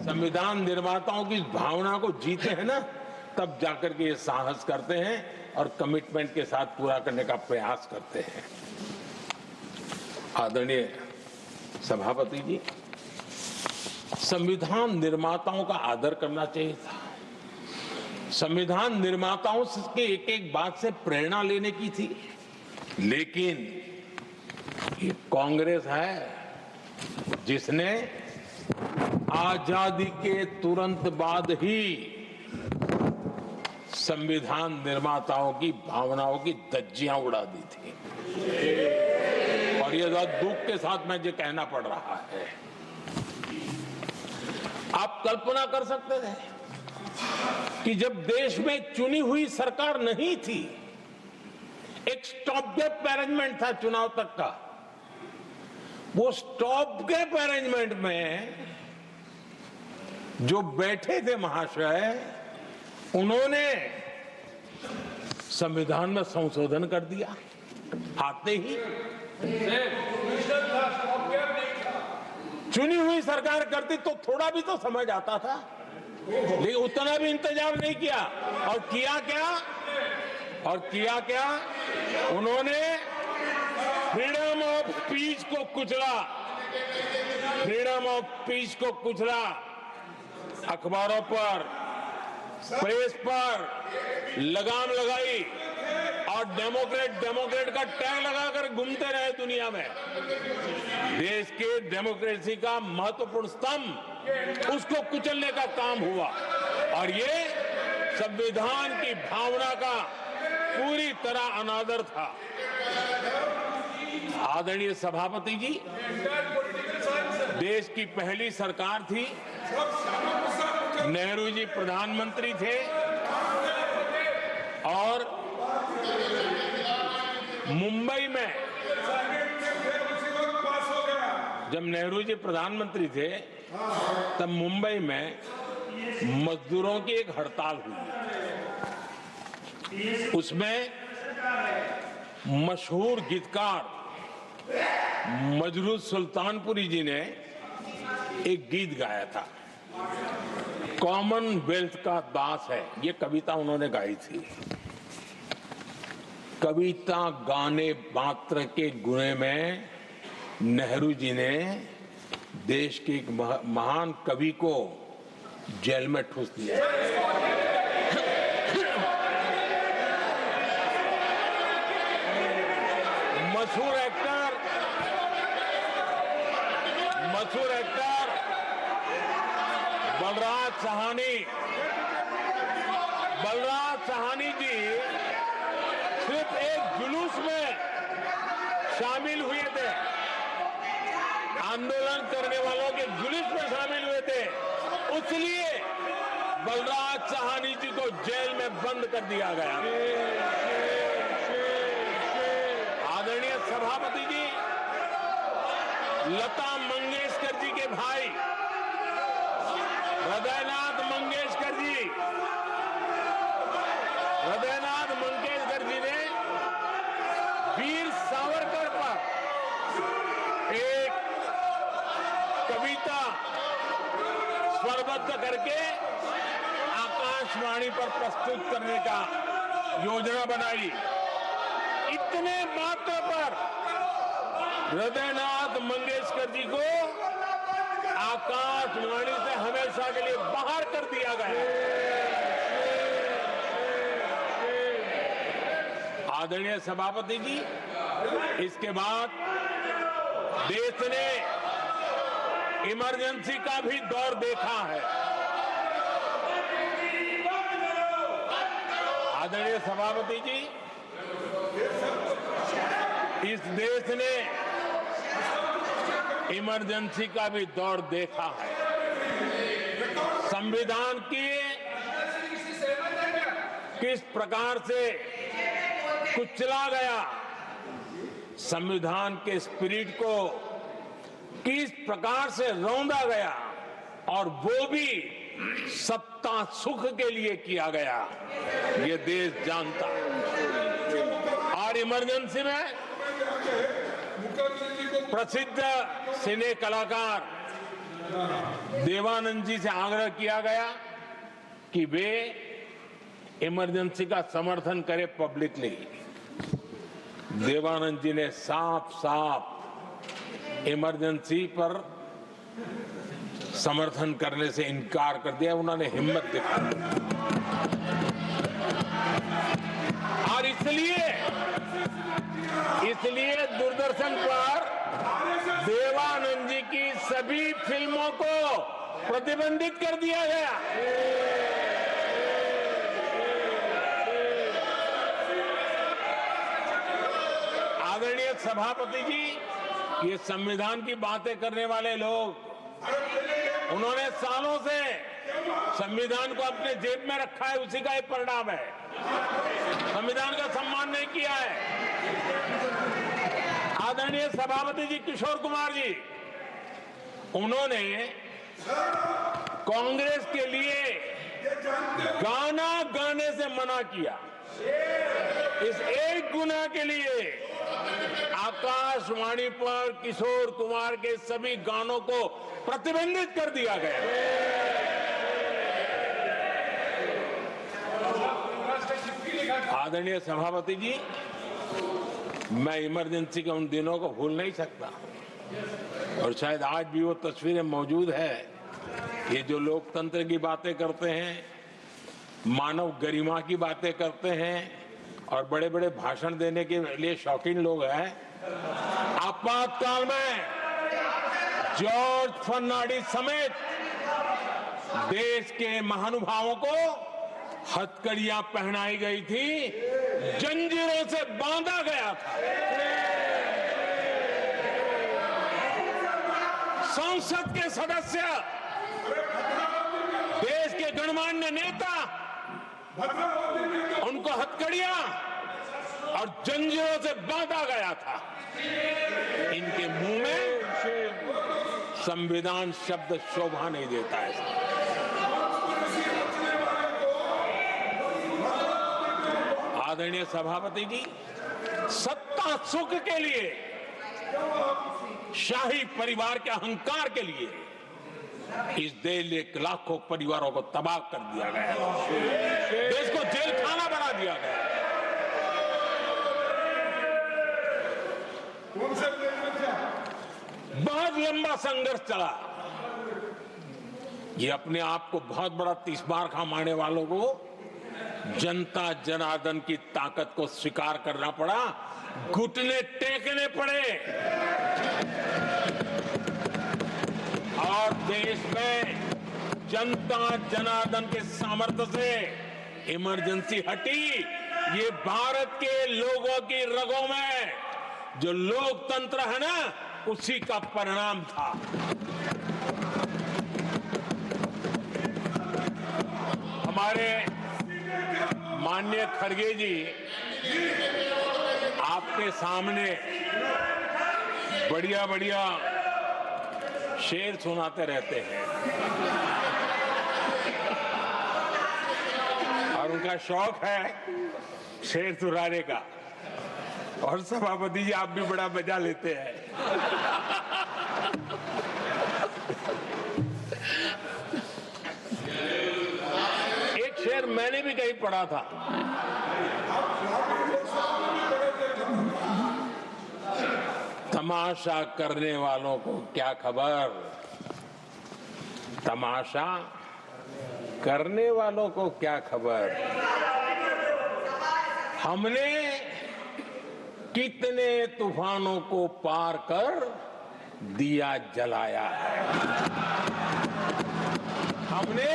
संविधान निर्माताओं की भावना को जीते हैं ना, तब जाकर के ये साहस करते हैं और कमिटमेंट के साथ पूरा करने का प्रयास करते हैं। आदरणीय सभापति जी, संविधान निर्माताओं का आदर करना चाहिए था। संविधान निर्माताओं के एक एक बात से प्रेरणा लेने की थी, लेकिन ये कांग्रेस है जिसने आजादी के तुरंत बाद ही संविधान निर्माताओं की भावनाओं की धज्जियां उड़ा दी थी। और ये दुख के साथ मुझे कहना पड़ रहा है। आप कल्पना कर सकते थे कि जब देश में चुनी हुई सरकार नहीं थी, एक स्टॉप गैप अरेंजमेंट था चुनाव तक का, वो स्टॉप गैप अरेंजमेंट में जो बैठे थे महाशय, उन्होंने संविधान में संशोधन कर दिया आते ही। चुनी हुई सरकार करती तो थोड़ा भी तो समझ आता था, लेकिन उतना भी इंतजाम नहीं किया। और किया क्या उन्होंने फ्रीडम ऑफ स्पीच को कुचला, फ्रीडम ऑफ स्पीच को कुचला। अखबारों पर, प्रेस पर लगाम लगाई और डेमोक्रेट का टैग लगाकर घूमते रहे दुनिया में। देश के डेमोक्रेसी का महत्वपूर्ण स्तंभ, उसको कुचलने का काम हुआ और ये संविधान की भावना का पूरी तरह अनादर था। आदरणीय सभापति जी, देश की पहली सरकार थी, नेहरू जी प्रधानमंत्री थे और मुंबई में जब नेहरू जी प्रधानमंत्री थे तब मुंबई में मजदूरों की एक हड़ताल हुई। उसमें मशहूर गीतकार मजरूह सुल्तानपुरी जी ने एक गीत गाया था, कॉमनवेल्थ का दास है। ये कविता उन्होंने गाई थी। कविता गाने मात्र के गुणे में नेहरू जी ने देश के एक महान कवि को जेल में ठूस दिया। मशहूर एक्टर बलराज साहनी जी सिर्फ एक जुलूस में शामिल हुए थे, आंदोलन करने वालों के जुलूस में शामिल हुए थे, इसलिए बलराज साहनी जी को जेल में बंद कर दिया गया। आदरणीय सभापति जी, लता मंगेशकर जी के भाई हृदयनाथ मंगेशकर जी ने वीर सावरकर पर एक कविता स्वरबद्ध करके आकाशवाणी पर प्रस्तुत करने का योजना बनाई। इतने मात्र पर हृदयनाथ मंगेशकर जी को आकाशवाणी से हमेशा के लिए बाहर कर दिया गया। आदरणीय सभापति जी, इसके बाद देश ने इमरजेंसी का भी दौर देखा है। आदरणीय सभापति जी, इस देश ने इमरजेंसी का भी दौर देखा है। संविधान की किस प्रकार से कुचला गया, संविधान के स्पिरिट को किस प्रकार से रौंदा गया, और वो भी सत्ता सुख के लिए किया गया, ये देश जानता है। और इमरजेंसी में प्रसिद्ध सिने कलाकार देवानंद जी से आग्रह किया गया कि वे इमरजेंसी का समर्थन करें पब्लिकली। देवानंद जी ने साफ साफ इमरजेंसी पर समर्थन करने से इनकार कर दिया। उन्होंने हिम्मत दिखाई, और इसलिए दूरदर्शन पर देवानंद जी की सभी फिल्मों को प्रतिबंधित कर दिया गया। आदरणीय सभापति जी, ये संविधान की बातें करने वाले लोग, उन्होंने सालों से संविधान को अपने जेब में रखा है, उसी का एक परिणाम है। संविधान का सम्मान नहीं किया है। आदरणीय सभापति जी किशोर कुमार जी, उन्होंने कांग्रेस के लिए गाना गाने से मना किया। इस एक गुनाह के लिए आकाशवाणी पर किशोर कुमार के सभी गानों को प्रतिबंधित कर दिया गया। आदरणीय सभापति जी, मैं इमरजेंसी के उन दिनों को भूल नहीं सकता, और शायद आज भी वो तस्वीरें मौजूद है। ये जो लोकतंत्र की बातें करते हैं, मानव गरिमा की बातें करते हैं, और बड़े बड़े भाषण देने के लिए शौकीन लोग हैं, आपातकाल में जॉर्ज फर्नांडिस समेत देश के महानुभावों को हथकड़ियां पहनाई गई थी, जंजीरों से बांधा गया था। संसद के सदस्य, देश के गणमान्य नेता, उनको हथकड़ियां और जंजीरों से बांधा गया था। इनके मुंह में संविधान शब्द शोभा नहीं देता है। आदरणीय सभापति जी, सत्ता सुख के लिए, शाही परिवार के अहंकार के लिए इस देश के लाखों परिवारों को तबाह कर दिया गया, देश को जेल खाना बना दिया गया। बहुत लंबा संघर्ष चला। ये अपने आप को बहुत बड़ा 30 बार खा मारने वालों को जनता जनार्दन की ताकत को स्वीकार करना पड़ा, घुटने टेकने पड़े, और देश में जनता जनार्दन के सामर्थ्य से इमरजेंसी हटी। ये भारत के लोगों की रगों में जो लोकतंत्र है ना, उसी का परिणाम था। हमारे माननीय खड़गे जी आपके सामने बढ़िया बढ़िया शेर सुनाते रहते हैं, और उनका शौक है शेर सुनाने का, और सभापति जी आप भी बड़ा मजा लेते हैं। एक शेर मैंने भी कहीं पढ़ा था, तमाशा करने वालों को क्या खबर, तमाशा करने वालों को क्या खबर, हमने कितने तूफानों को पार कर दिया जलाया है। हमने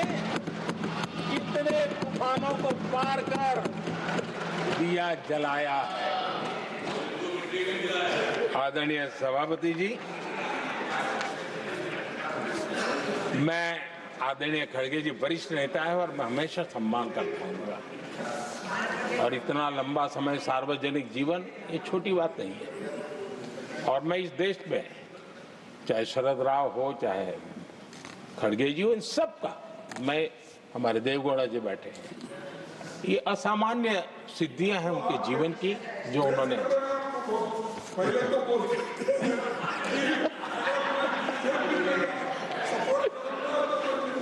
कितने तूफानों को पार कर दिया जलाया है। आदरणीय सभापति जी, मैं आदरणीय खड़गे जी वरिष्ठ नेता है और मैं हमेशा सम्मान करता हूँ, और इतना लंबा समय सार्वजनिक जीवन ये छोटी बात नहीं है। और मैं इस देश में चाहे शरद राव हो चाहे खड़गे जी हो, इन सब का मैं, हमारे देवगौड़ा जी बैठे हैं, ये असामान्य सिद्धियां हैं उनके जीवन की जो उन्होंने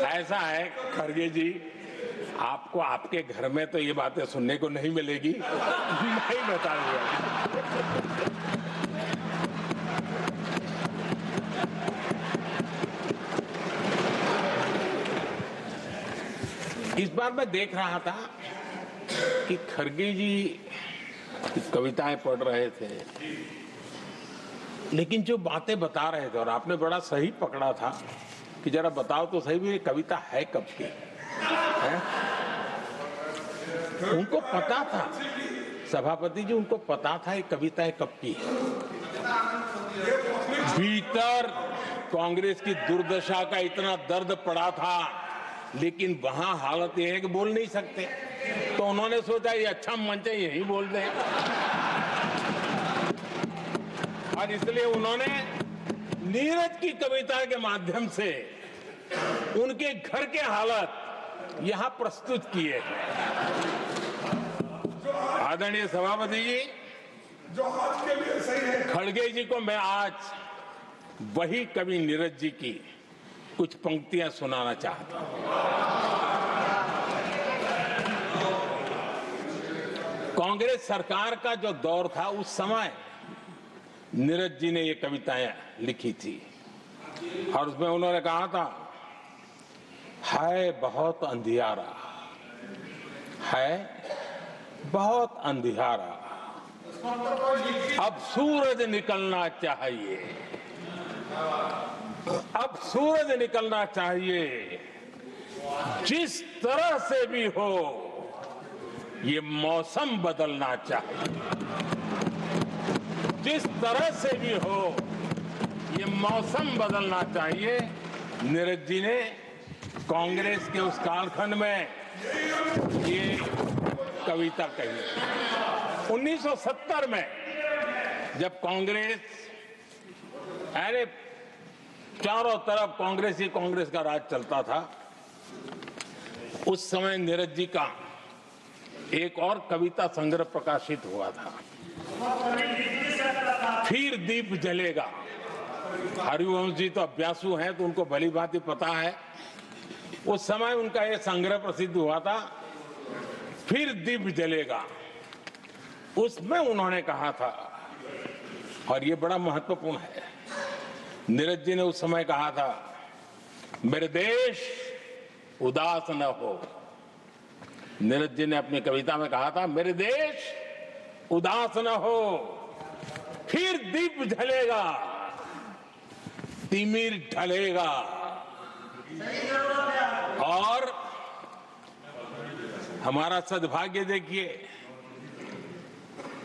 ऐसा है खड़गे जी, आपको आपके घर में तो ये बातें सुनने को नहीं मिलेगी, नहीं बता दूंगा। इस बार मैं देख रहा था कि खड़गे जी कविताएं पढ़ रहे थे, लेकिन जो बातें बता रहे थे, और आपने बड़ा सही पकड़ा था कि जरा बताओ तो सही भी ये कविता है कब की है? उनको पता था, सभापति जी, उनको पता था ये कविताएं कब की है। भीतर कांग्रेस की दुर्दशा का इतना दर्द पड़ा था, लेकिन वहां हालत ये है कि बोल नहीं सकते, तो उन्होंने सोचा ये अच्छा मंच है, यही बोल दें, और इसलिए उन्होंने नीरज की कविता के माध्यम से उनके घर के हालात यहां प्रस्तुत किए हैं। आदरणीय सभापति जी, जो आज के लिए सही है, खड़गे जी को मैं आज वही कवि नीरज जी की कुछ पंक्तियां सुनाना चाहता हूं। कांग्रेस सरकार का जो दौर था उस समय नीरज जी ने ये कविताएं लिखी थी, और उसमें उन्होंने कहा था, है बहुत अंधियारा, है बहुत अंधियारा, अब सूरज निकलना चाहिए, अब सूरज निकलना चाहिए, जिस तरह से भी हो ये मौसम बदलना चाहिए, जिस तरह से भी हो ये मौसम बदलना चाहिए। नीरज जी ने कांग्रेस के उस कालखंड में ये कविता कही। 1970 में जब कांग्रेस, अरे चारों तरफ कांग्रेस ही कांग्रेस का राज चलता था, उस समय नीरज जी का एक और कविता संग्रह प्रकाशित हुआ था, फिर दीप जलेगा। हरिवंश जी तो अभ्यासु हैं तो उनको भली भांति पता है, उस समय उनका यह संग्रह प्रसिद्ध हुआ था, फिर दीप जलेगा। उसमें उन्होंने कहा था, और ये बड़ा महत्वपूर्ण है, नीरज जी ने उस समय कहा था, मेरे देश उदास न हो। नीरज जी ने अपनी कविता में कहा था, मेरे देश उदास न हो, फिर दीप जलेगा, तिमिर ढलेगा, और हमारा सद्भाग्य देखिए,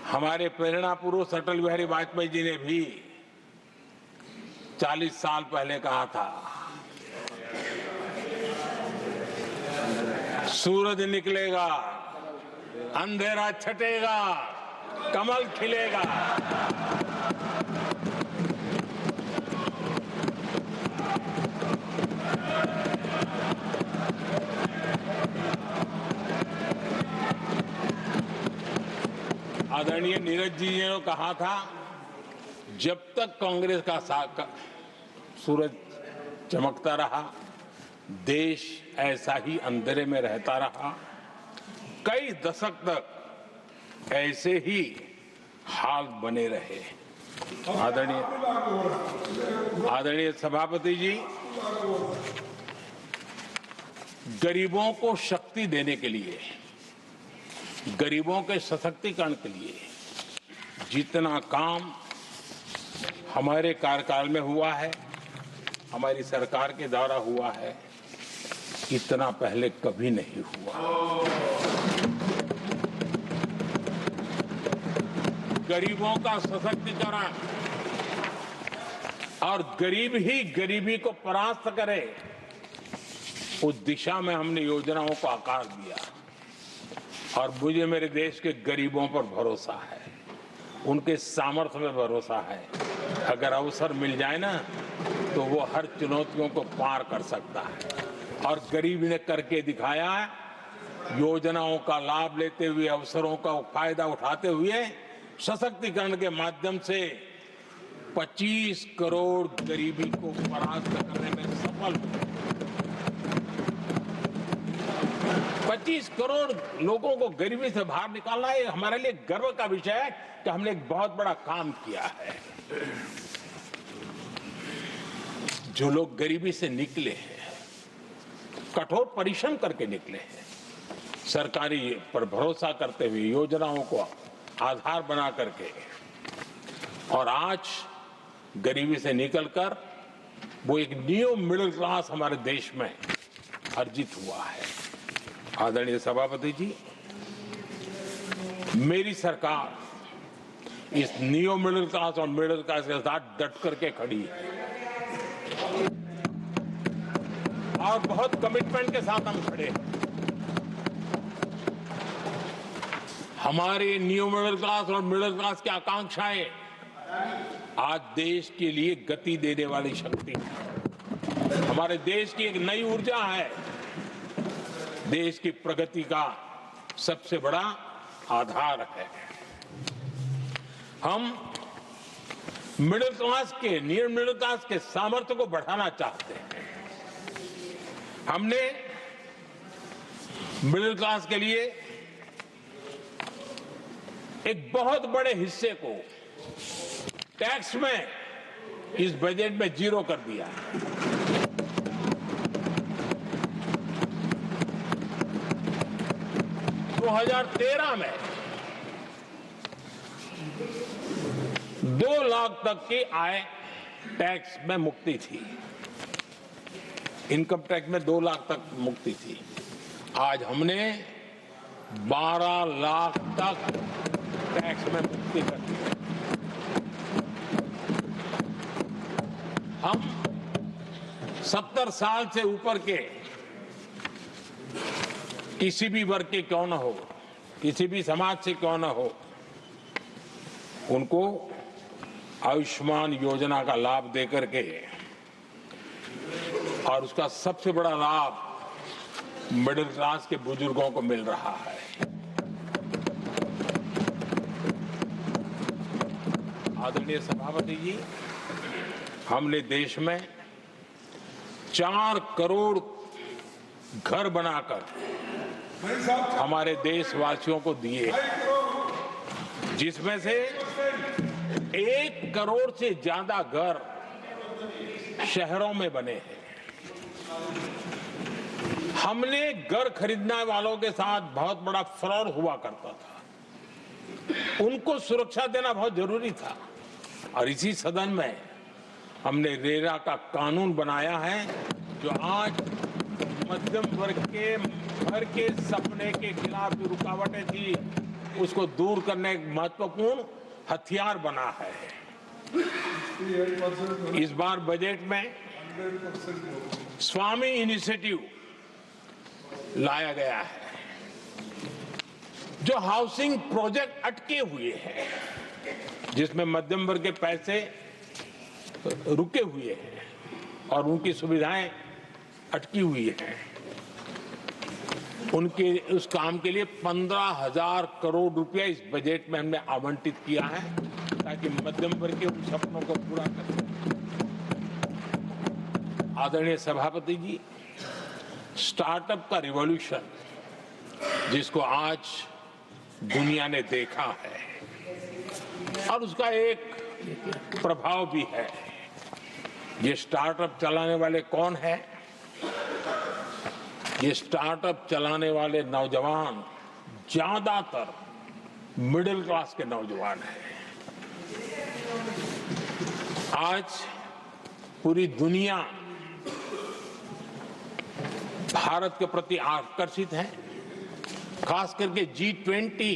हमारे प्रेरणा पुरुष अटल बिहारी वाजपेयी जी ने भी 40 साल पहले कहा था, सूरज निकलेगा, अंधेरा छटेगा, कमल खिलेगा। आदरणीय नीरज जी ने कहा था, जब तक कांग्रेस का सूरज चमकता रहा, देश ऐसा ही अंधेरे में रहता रहा, कई दशक तक ऐसे ही हाल बने रहे। आदरणीय सभापति जी, गरीबों को शक्ति देने के लिए, गरीबों के सशक्तिकरण के लिए जितना काम हमारे कार्यकाल में हुआ है, हमारी सरकार के द्वारा हुआ है, इतना पहले कभी नहीं हुआ। गरीबों का सशक्तिकरण और गरीब ही गरीबी को परास्त करे, उस दिशा में हमने योजनाओं को आकार दिया। और मुझे मेरे देश के गरीबों पर भरोसा है, उनके सामर्थ्य में भरोसा है। अगर अवसर मिल जाए ना, तो वो हर चुनौतियों को पार कर सकता है। और गरीब ने करके दिखाया है। योजनाओं का लाभ लेते हुए, अवसरों का फायदा उठाते हुए, सशक्तिकरण के माध्यम से 25 करोड़ गरीबी को परास्त करने में सफल हुए। 25 करोड़ लोगों को गरीबी से बाहर निकालना ये हमारे लिए गर्व का विषय है कि हमने एक बहुत बड़ा काम किया है। जो लोग गरीबी से निकले हैं, कठोर परिश्रम करके निकले हैं, सरकारी पर भरोसा करते हुए, योजनाओं को आधार बना करके, और आज गरीबी से निकलकर वो एक न्यू मिडिल क्लास हमारे देश में अर्जित हुआ है। आदरणीय सभापति जी, मेरी सरकार इस न्यू मिडिल क्लास और मिडिल क्लास के साथ डट करके खड़ी है और बहुत कमिटमेंट के साथ हम खड़े हैं। हमारे न्यू मिडिल क्लास और मिडिल क्लास की आकांक्षाएं आज देश के लिए गति देने वाली शक्ति है। हमारे देश की एक नई ऊर्जा है, देश की प्रगति का सबसे बड़ा आधार है। हम मिडिल क्लास के, न्यू मिडिल क्लास के सामर्थ्य को बढ़ाना चाहते हैं। हमने मिडिल क्लास के लिए एक बहुत बड़े हिस्से को टैक्स में इस बजट में जीरो कर दिया है। तो 2013 में 2 लाख तक की आय टैक्स में मुक्ति थी, इनकम टैक्स में 2 लाख तक मुक्ति थी। आज हमने 12 लाख तक टैक्स में मुक्ति कर दी। हम 70 साल से ऊपर के किसी भी वर्ग के क्यों न हो, किसी भी समाज से क्यों न हो, उनको आयुष्मान योजना का लाभ देकर के, और उसका सबसे बड़ा लाभ मिडिल क्लास के बुजुर्गों को मिल रहा है। आदरणीय सभापति जी, हमने देश में 4 करोड़ घर बनाकर हमारे देशवासियों को दिए, जिसमें से 1 करोड़ से ज्यादा घर शहरों में बने हैं। हमने घर खरीदने वालों के साथ बहुत बड़ा फ्रॉड हुआ करता था, उनको सुरक्षा देना बहुत जरूरी था। और इसी सदन में हमने रेरा का कानून बनाया है, जो आज मध्यम वर्ग के घर के सपने के खिलाफ जो रुकावटें थी, उसको दूर करने एक महत्वपूर्ण हथियार बना है। इस बार बजट में स्वामी इनिशिएटिव लाया गया है, जो हाउसिंग प्रोजेक्ट अटके हुए हैं, जिसमें मध्यम वर्ग के पैसे रुके हुए हैं और उनकी सुविधाएं अटकी हुई हैं, उनके उस काम के लिए 15,000 करोड़ रुपया इस बजट में हमने आवंटित किया है, ताकि मध्यम वर्ग के उन सपनों को पूरा कर सकें। आदरणीय सभापति जी, स्टार्टअप का रिवॉल्यूशन जिसको आज दुनिया ने देखा है, और उसका एक प्रभाव भी है। ये स्टार्टअप चलाने वाले कौन है? ये स्टार्टअप चलाने वाले नौजवान ज्यादातर मिडिल क्लास के नौजवान हैं। आज पूरी दुनिया भारत के प्रति आकर्षित है। खास करके G20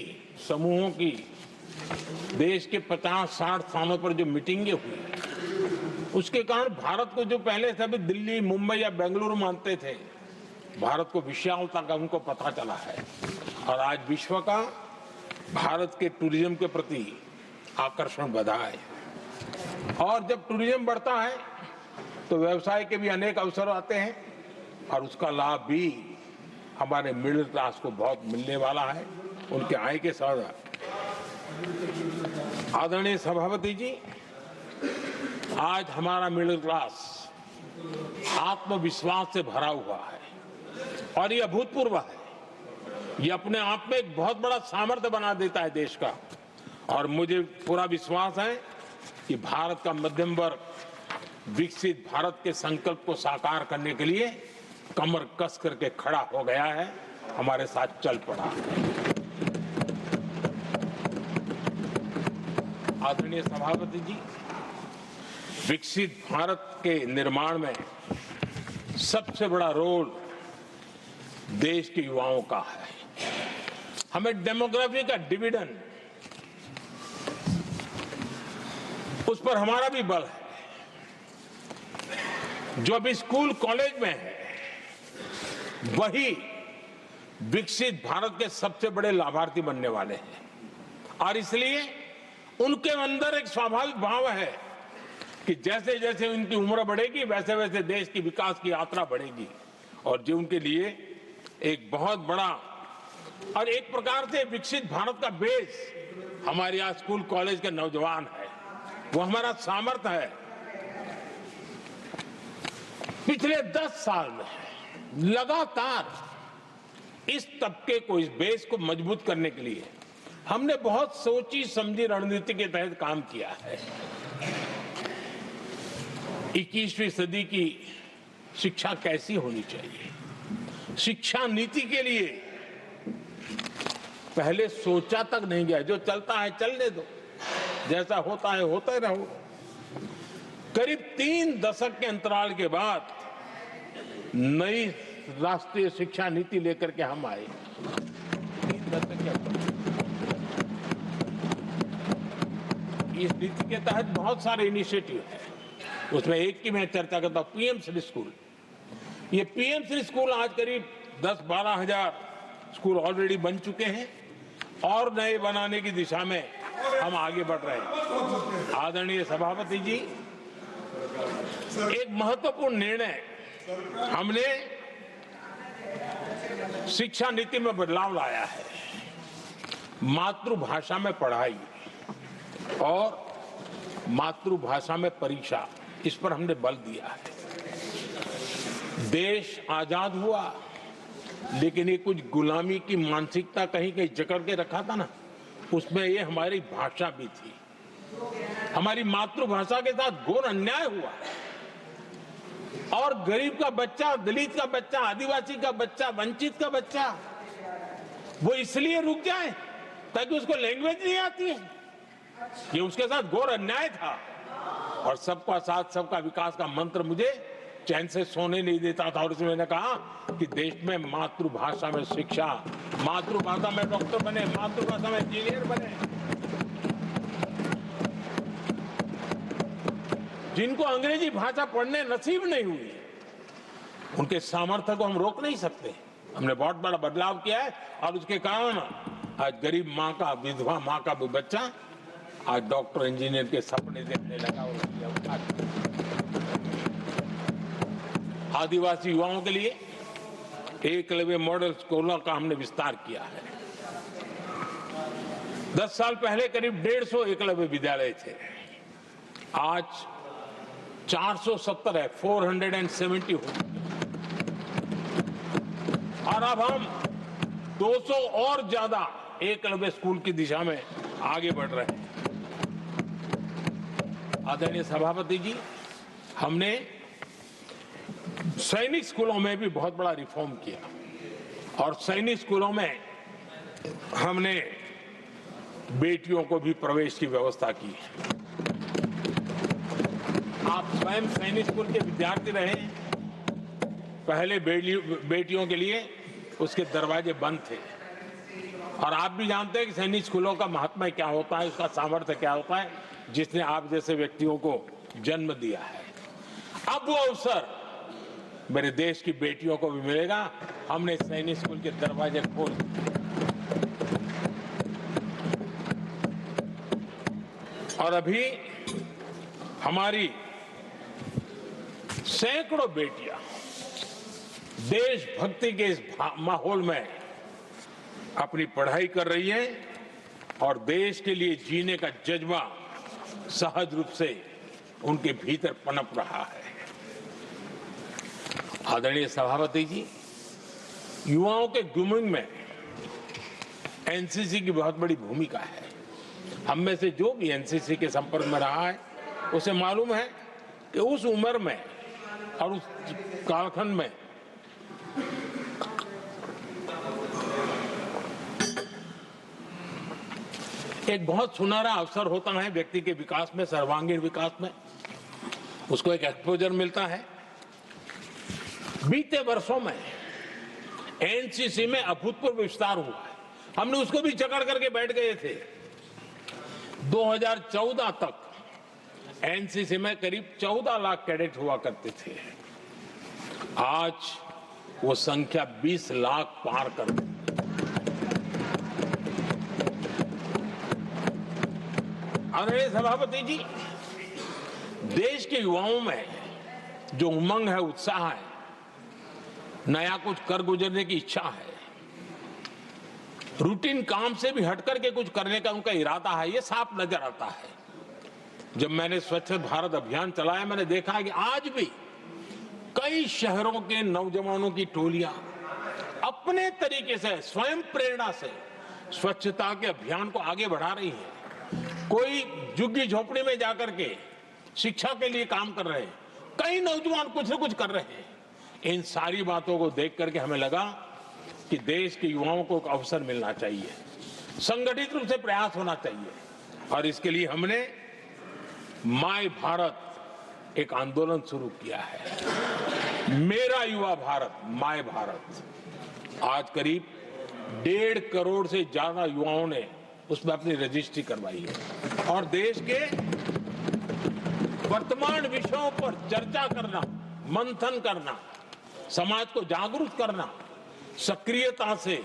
समूहों की देश के 50-60 स्थानों पर जो मीटिंगें हुई, उसके कारण भारत को जो पहले सभी दिल्ली, मुंबई या बेंगलुरु मानते थे, भारत को विशालता का उनको पता चला है। और आज विश्व का भारत के टूरिज्म के प्रति आकर्षण बढ़ा है। और जब टूरिज्म बढ़ता है तो व्यवसाय के भी अनेक अवसर आते हैं और उसका लाभ भी हमारे मिडिल क्लास को बहुत मिलने वाला है, उनके आय के साथ। आदरणीय सभापति जी, आज हमारा मिडिल क्लास आत्मविश्वास से भरा हुआ है और ये अभूतपूर्व है। ये अपने आप में एक बहुत बड़ा सामर्थ्य बना देता है देश का। और मुझे पूरा विश्वास है कि भारत का मध्यम वर्ग विकसित भारत के संकल्प को साकार करने के लिए कमर कस करके खड़ा हो गया है, हमारे साथ चल पड़ा है। आदरणीय सभापति जी, विकसित भारत के निर्माण में सबसे बड़ा रोल देश के युवाओं का है। हमें डेमोग्राफी का डिविडेंड, उस पर हमारा भी बल है। जो अभी स्कूल कॉलेज में है, वही विकसित भारत के सबसे बड़े लाभार्थी बनने वाले हैं। और इसलिए उनके अंदर एक स्वाभाविक भाव है कि जैसे जैसे उनकी उम्र बढ़ेगी, वैसे वैसे देश की विकास की यात्रा बढ़ेगी। और जो उनके लिए एक बहुत बड़ा और एक प्रकार से विकसित भारत का बेस हमारे यहाँ स्कूल कॉलेज के नौजवान है, वो हमारा सामर्थ्य है। पिछले 10 साल में लगातार इस तबके को, इस बेस को मजबूत करने के लिए हमने बहुत सोची समझी रणनीति के तहत काम किया है। 21वीं सदी की शिक्षा कैसी होनी चाहिए, शिक्षा नीति के लिए पहले सोचा तक नहीं गया। जो चलता है चलने दो, जैसा होता है होते रहो। करीब 3 दशक के अंतराल के बाद नई राष्ट्रीय शिक्षा नीति लेकर के हम आए। 3 दशक के अंतराल, इस नीति के तहत बहुत सारे इनिशिएटिव हैं। उसमें एक की मैं चर्चा करता हूं, पीएम श्री स्कूल। ये पीएम श्री स्कूल आज करीब 10-12 हजार स्कूल ऑलरेडी बन चुके हैं और नए बनाने की दिशा में हम आगे बढ़ रहे हैं। आदरणीय सभापति जी, एक महत्वपूर्ण निर्णय हमने शिक्षा नीति में बदलाव लाया है। मातृभाषा में पढ़ाई और मातृभाषा में परीक्षा, इस पर हमने बल दिया है। देश आजाद हुआ, लेकिन ये कुछ गुलामी की मानसिकता कहीं कहीं जकड़ के रखा था ना, उसमें ये हमारी भाषा भी थी। हमारी मातृभाषा के साथ घोर अन्याय हुआ और गरीब का बच्चा, दलित का बच्चा, आदिवासी का बच्चा, वंचित का बच्चा वो इसलिए रुक जाए ताकि उसको लैंग्वेज नहीं आती है। ये उसके साथ घोर अन्याय था। और सबका साथ सबका विकास का मंत्र मुझे चैन से सोने नहीं देता था। और इसमें मैंने कहा कि देश में मातृभाषा में शिक्षा, मातृभाषा में डॉक्टर बने, मातृभाषा में इंजीनियर बने। जिनको अंग्रेजी भाषा पढ़ने नसीब नहीं हुई, उनके सामर्थ्य को हम रोक नहीं सकते। हमने बहुत बड़ा बदलाव किया है और उसके कारण आज गरीब माँ का, विधवा माँ का भी बच्चा आज डॉक्टर इंजीनियर के सपने देखने लगा। आदिवासी युवाओं के लिए एकलव्य मॉडल स्कूलों का हमने विस्तार किया है। 10 साल पहले करीब 150 एकलव्य विद्यालय थे, आज 470 है, 470 हो चुके। और अब हम 200 और ज्यादा एकलव्य स्कूल की दिशा में आगे बढ़ रहे हैं। आदरणीय सभापति जी, हमने सैनिक स्कूलों में भी बहुत बड़ा रिफॉर्म किया और सैनिक स्कूलों में हमने बेटियों को भी प्रवेश की व्यवस्था की। आप स्वयं सैनिक स्कूल के विद्यार्थी रहे, पहले बेटियों के लिए उसके दरवाजे बंद थे, और आप भी जानते हैं कि सैनिक स्कूलों का महात्मा क्या होता है, उसका सामर्थ्य क्या होता है, जिसने आप जैसे व्यक्तियों को जन्म दिया है। अब वो अवसर मेरे देश की बेटियों को भी मिलेगा। हमने सैनिक स्कूल के दरवाजे खोल दिए और अभी हमारी सैकड़ों बेटियां देशभक्ति के इस माहौल में अपनी पढ़ाई कर रही हैं और देश के लिए जीने का जज्बा सहज रूप से उनके भीतर पनप रहा है। आदरणीय सभापति जी, युवाओं के ग्रूमिंग में एनसीसी की बहुत बड़ी भूमिका है। हम में से जो भी एनसीसी के संपर्क में रहा है उसे मालूम है कि उस उम्र में और उस कालखंड में एक बहुत सुनहरा अवसर होता है व्यक्ति के विकास में, सर्वांगीण विकास में। उसको एक एक्सपोजर मिलता है। बीते वर्षों में एनसीसी में अभूतपूर्व विस्तार हुआ है। हमने उसको भी जकड़ करके बैठ गए थे। 2014 तक एनसीसी में करीब 14 लाख कैडेट हुआ करते थे। आज वो संख्या 20 लाख पार कर गई। आदरणीय सभापति जी, देश के युवाओं में जो उमंग है, उत्साह है, नया कुछ कर गुजरने की इच्छा है, रूटीन काम से भी हटकर के कुछ करने का उनका इरादा है, ये साफ नजर आता है। जब मैंने स्वच्छ भारत अभियान चलाया, मैंने देखा कि आज भी कई शहरों के नौजवानों की टोलियां अपने तरीके से, स्वयं प्रेरणा से स्वच्छता के अभियान को आगे बढ़ा रही है। कोई झुग्गी झोपड़ी में जाकर के शिक्षा के लिए काम कर रहे हैं, कई नौजवान कुछ न कुछ कर रहे हैं। इन सारी बातों को देख करके हमें लगा कि देश के युवाओं को एक अवसर मिलना चाहिए, संगठित रूप से प्रयास होना चाहिए, और इसके लिए हमने माय भारत एक आंदोलन शुरू किया है। मेरा युवा भारत, माय भारत। आज करीब 1.5 करोड़ से ज्यादा युवाओं ने उसमें अपनी रजिस्ट्री करवाई है, और देश के वर्तमान विषयों पर चर्चा करना, मंथन करना, समाज को जागरूक करना, सक्रियता से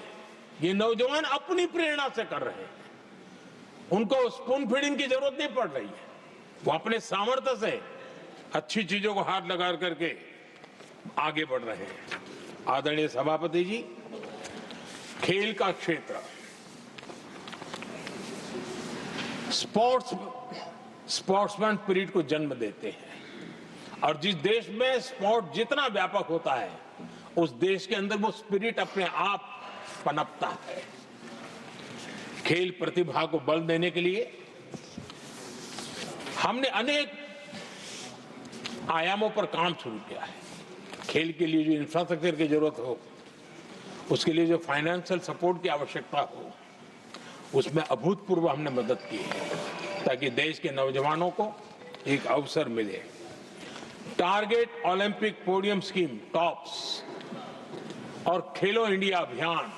ये नौजवान अपनी प्रेरणा से कर रहे हैं। उनको स्पून फीडिंग की जरूरत नहीं पड़ रही है। वो अपने सामर्थ्य से अच्छी चीजों को हाथ लगा करके आगे बढ़ रहे हैं। आदरणीय सभापति जी, खेल का क्षेत्र स्पोर्ट्समैन स्पिरिट को जन्म देते हैं, और जिस देश में स्पोर्ट जितना व्यापक होता है, उस देश के अंदर वो स्पिरिट अपने आप पनपता है। खेल प्रतिभा को बल देने के लिए हमने अनेक आयामों पर काम शुरू किया है। खेल के लिए जो इंफ्रास्ट्रक्चर की जरूरत हो, उसके लिए जो फाइनेंशियल सपोर्ट की आवश्यकता हो, उसमें अभूतपूर्व हमने मदद की है, ताकि देश के नौजवानों को एक अवसर मिले। Target Olympic podium scheme, tops, और खेलो इंडिया अभियान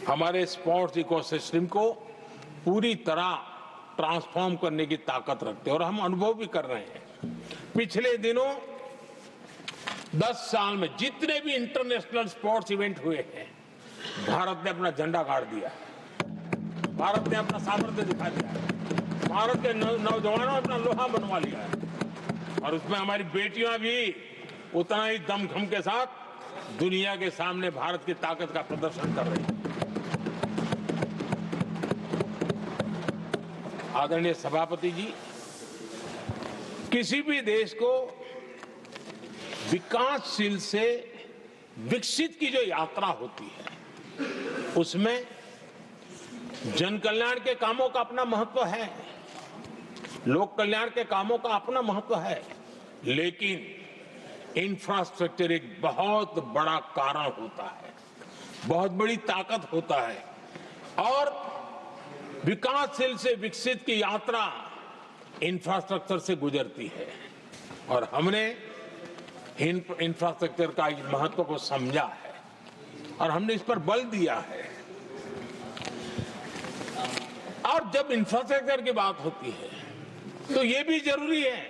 हमारे स्पोर्ट्स इकोसिस्टम को पूरी तरह ट्रांसफॉर्म करने की ताकत रखते हैं, और हम अनुभव भी कर रहे हैं। पिछले दिनों 10 साल में जितने भी इंटरनेशनल स्पोर्ट्स इवेंट हुए हैं, भारत ने अपना झंडा गाड़ दिया है, भारत ने अपना सामर्थ्य दिखा दिया है, भारत के नौजवानों ने अपना लोहा बनवा लिया है, और उसमें हमारी बेटियां भी उतना ही दमखम के साथ दुनिया के सामने भारत की ताकत का प्रदर्शन कर रही है। आदरणीय सभापति जी, किसी भी देश को विकासशील से विकसित की जो यात्रा होती है, उसमें जन कल्याण के कामों का अपना महत्व है, लोक कल्याण के कामों का अपना महत्व है, लेकिन इंफ्रास्ट्रक्चर एक बहुत बड़ा कारण होता है, बहुत बड़ी ताकत होता है, और विकासशील से विकसित की यात्रा इंफ्रास्ट्रक्चर से गुजरती है। और हमने इंफ्रास्ट्रक्चर का इस महत्व को समझा है और हमने इस पर बल दिया है। और जब इंफ्रास्ट्रक्चर की बात होती है तो ये भी जरूरी है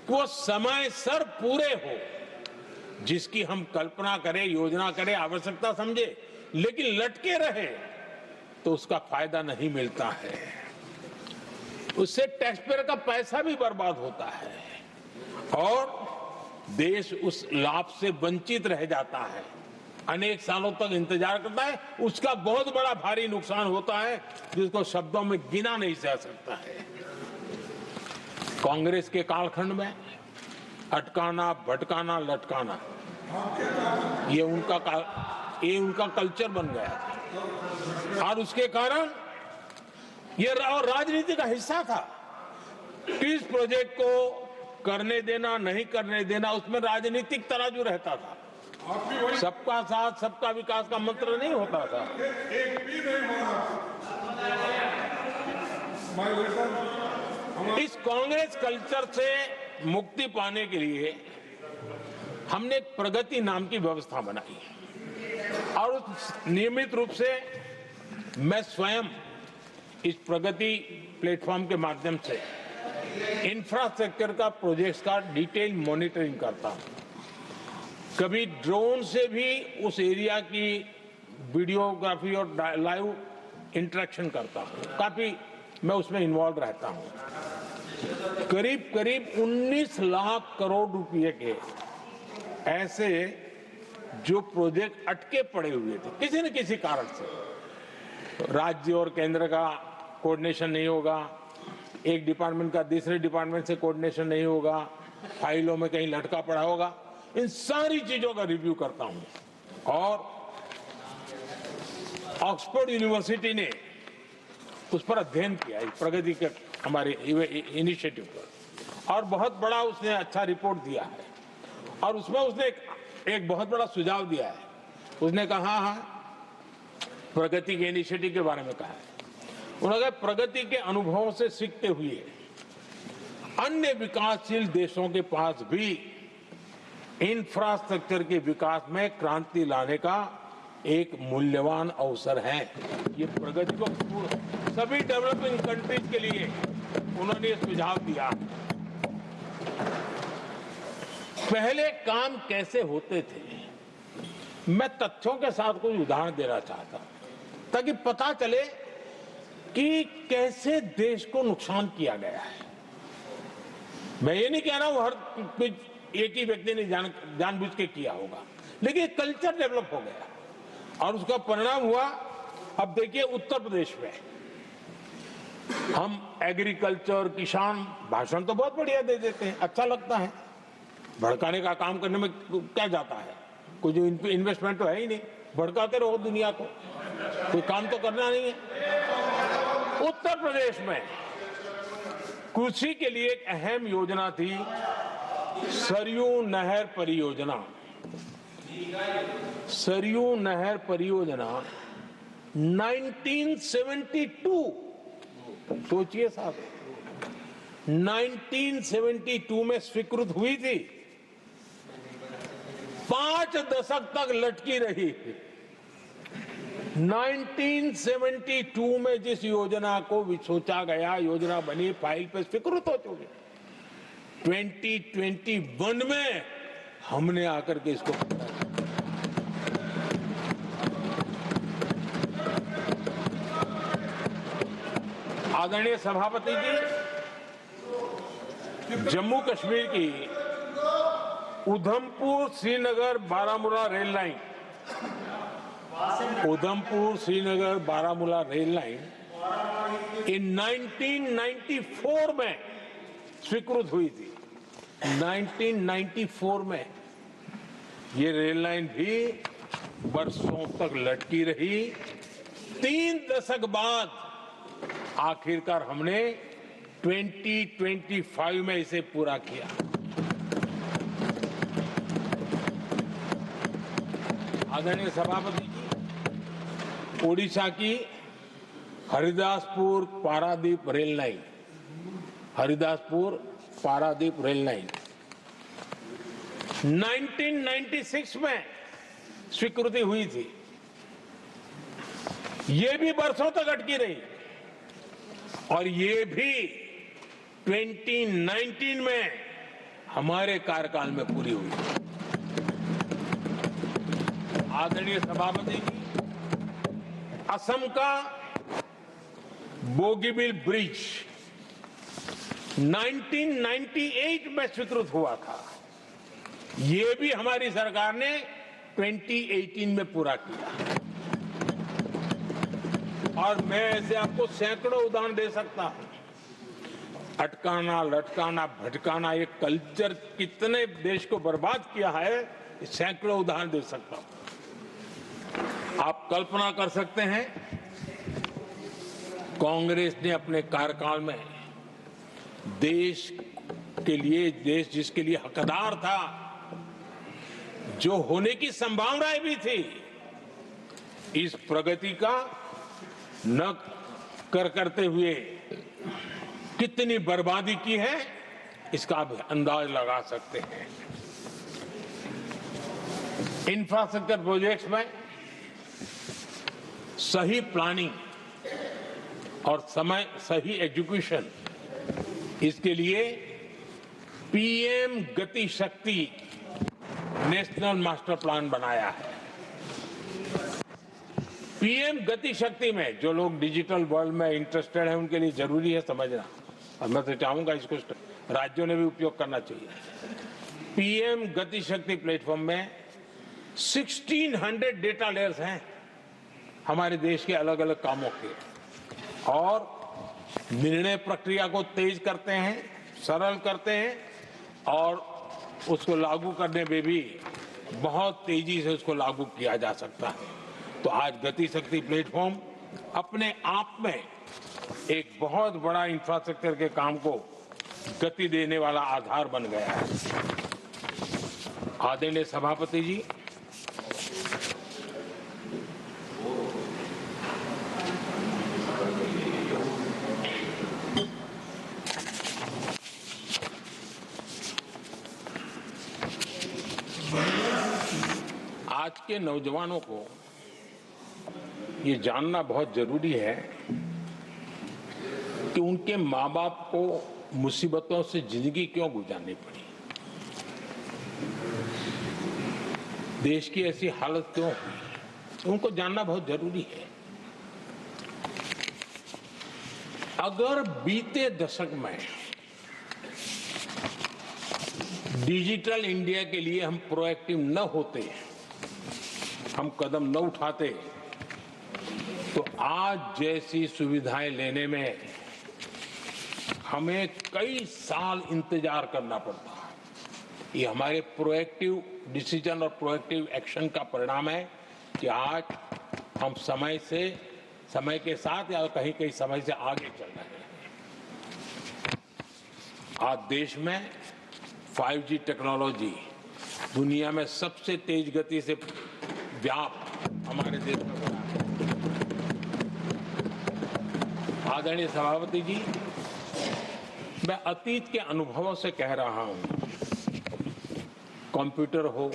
कि वो समय सर पूरे हो। जिसकी हम कल्पना करें, योजना करें, आवश्यकता समझे, लेकिन लटके रहे तो उसका फायदा नहीं मिलता है। उससे टैक्सपेयर का पैसा भी बर्बाद होता है और देश उस लाभ से वंचित रह जाता है, अनेक सालों तक इंतजार करता है। उसका बहुत बड़ा भारी नुकसान होता है जिसको शब्दों में गिना नहीं जा सकता है। कांग्रेस के कालखंड में अटकाना, भटकाना, लटकाना ये उनका कल्चर बन गया और उसके कारण ये राजनीति का हिस्सा था। इस प्रोजेक्ट को करने देना, नहीं करने देना, उसमें राजनीतिक तराजू रहता था। सबका साथ, सबका विकास का मंत्र नहीं होता था। एक भी नहीं होना। इस कांग्रेस कल्चर से मुक्ति पाने के लिए हमने एक प्रगति नाम की व्यवस्था बनाई और उस नियमित रूप से मैं स्वयं इस प्रगति प्लेटफॉर्म के माध्यम से इंफ्रास्ट्रक्चर का प्रोजेक्ट्स का डिटेल मॉनिटरिंग करता हूं। कभी ड्रोन से भी उस एरिया की वीडियोग्राफी और लाइव इंटरेक्शन करता हूं। काफी मैं उसमें इन्वॉल्व रहता हूं। करीब करीब 19 लाख करोड़ रुपए के ऐसे जो प्रोजेक्ट अटके पड़े हुए थे किसी न किसी कारण से, राज्य और केंद्र का कोऑर्डिनेशन नहीं होगा, एक डिपार्टमेंट का दूसरे डिपार्टमेंट से कोऑर्डिनेशन नहीं होगा, फाइलों में कहीं लटका पड़ा होगा, इन सारी चीजों का रिव्यू करता हूं। और ऑक्सफोर्ड यूनिवर्सिटी ने उस पर अध्ययन किया, इस प्रगति के हमारे इनिशिएटिव पर, और बहुत बड़ा उसने अच्छा रिपोर्ट दिया है। और उसमें उसने एक बहुत बड़ा सुझाव दिया है। उसने कहा, प्रगति के इनिशिएटिव के बारे में कहा है। उन्होंने कहा प्रगति के अनुभवों से सीखते हुए अन्य विकासशील देशों के पास भी इंफ्रास्ट्रक्चर के विकास में क्रांति लाने का एक मूल्यवान अवसर है। ये प्रगति को सभी डेवलपिंग कंट्रीज के लिए उन्होंने ये सुझाव दिया। पहले काम कैसे होते थे, मैं तथ्यों के साथ कुछ उदाहरण देना चाहता हूं ताकि पता चले कि कैसे देश को नुकसान किया गया है। मैं ये नहीं कह रहा हूं हर एक ही व्यक्ति ने जानबूझ के किया होगा, लेकिन कल्चर डेवलप हो गया और उसका परिणाम हुआ। अब देखिए उत्तर प्रदेश में हम एग्रीकल्चर, किसान, भाषण तो बहुत बढ़िया दे देते हैं, अच्छा लगता है, भड़काने का काम करने में क्या जाता है, कोई जो इन्वेस्टमेंट तो है ही नहीं, भड़काते रहो दुनिया को, कोई काम तो करना नहीं है। उत्तर प्रदेश में कृषि के लिए एक अहम योजना थी, सरयू नहर परियोजना। सरयू नहर परियोजना 1972, सोचिए साहब, 1972 में स्वीकृत हुई थी, 5 दशक तक लटकी रही। 1972 में जिस योजना को सोचा गया, योजना बनी, फाइल पे स्वीकृत हो चुकी, 2021 में हमने आकर के इसको आदरणीय सभापति जी, जम्मू कश्मीर की Udhampur Srinagar Baramulla rail line, Udhampur Srinagar Baramulla rail line in 1994 में स्वीकृत हुई थी। 1994 में ये रेल लाइन भी वर्षों तक लटकी रही। 3 दशक बाद आखिरकार हमने 2025 में इसे पूरा किया। आदरणीय सभापति जी, ओडिशा की Haridaspur Paradip rail line, Haridaspur Paradip rail line 1996 में स्वीकृति हुई थी, ये भी बरसों तक अटकी रही और ये भी 2019 में हमारे कार्यकाल में पूरी हुई। आदरणीय सभापति जी, असम का बोगीबिल ब्रिज 1998 में स्वीकृत हुआ था, ये भी हमारी सरकार ने 2018 में पूरा किया। और मैं ऐसे आपको सैकड़ों उदाहरण दे सकता हूं। अटकाना, लटकाना, भटकाना, ये कल्चर कितने देश को बर्बाद किया है, सैकड़ों उदाहरण दे सकता हूं। आप कल्पना कर सकते हैं, कांग्रेस ने अपने कार्यकाल में देश के लिए, देश जिसके लिए हकदार था, जो होने की संभावनाएं भी थी, इस प्रगति का न करते हुए कितनी बर्बादी की है, इसका आप अंदाज लगा सकते हैं। इंफ्रास्ट्रक्चर प्रोजेक्ट्स में सही प्लानिंग और सही एजुकेशन, इसके लिए पीएम गति शक्ति नेशनल मास्टर प्लान बनाया है। पीएम गति शक्ति में जो लोग डिजिटल वर्ल्ड में इंटरेस्टेड हैं, उनके लिए जरूरी है समझना, और मैं तो चाहूंगा इसको राज्यों ने भी उपयोग करना चाहिए। पीएम गति शक्ति प्लेटफॉर्म में 1600 डेटा लेयर्स हैं हमारे देश के अलग अलग कामों के, और निर्णय प्रक्रिया को तेज करते हैं, सरल करते हैं, और उसको लागू करने में भी बहुत तेजी से उसको लागू किया जा सकता है। तो आज गति शक्ति प्लेटफॉर्म अपने आप में एक बहुत बड़ा इंफ्रास्ट्रक्चर के काम को गति देने वाला आधार बन गया है। आदरणीय सभापति जी, आज के नौजवानों को ये जानना बहुत जरूरी है कि उनके माँ बाप को मुसीबतों से जिंदगी क्यों गुजारनी पड़ी, देश की ऐसी हालत क्यों हुई, उनको जानना बहुत जरूरी है। अगर बीते दशक में डिजिटल इंडिया के लिए हम प्रोएक्टिव न होते, हम कदम न उठाते, तो आज जैसी सुविधाएं लेने में हमें कई साल इंतजार करना पड़ता। ये हमारे प्रोएक्टिव डिसीजन और प्रोएक्टिव एक्शन का परिणाम है कि आज हम समय के साथ या कहीं कहीं समय से आगे चल रहे हैं। आज देश में 5G टेक्नोलॉजी दुनिया में सबसे तेज गति से व्याप्त हमारे देश में हो रहा है। आदरणीय सभापति जी, मैं अतीत के अनुभवों से कह रहा हूं, कंप्यूटर हो,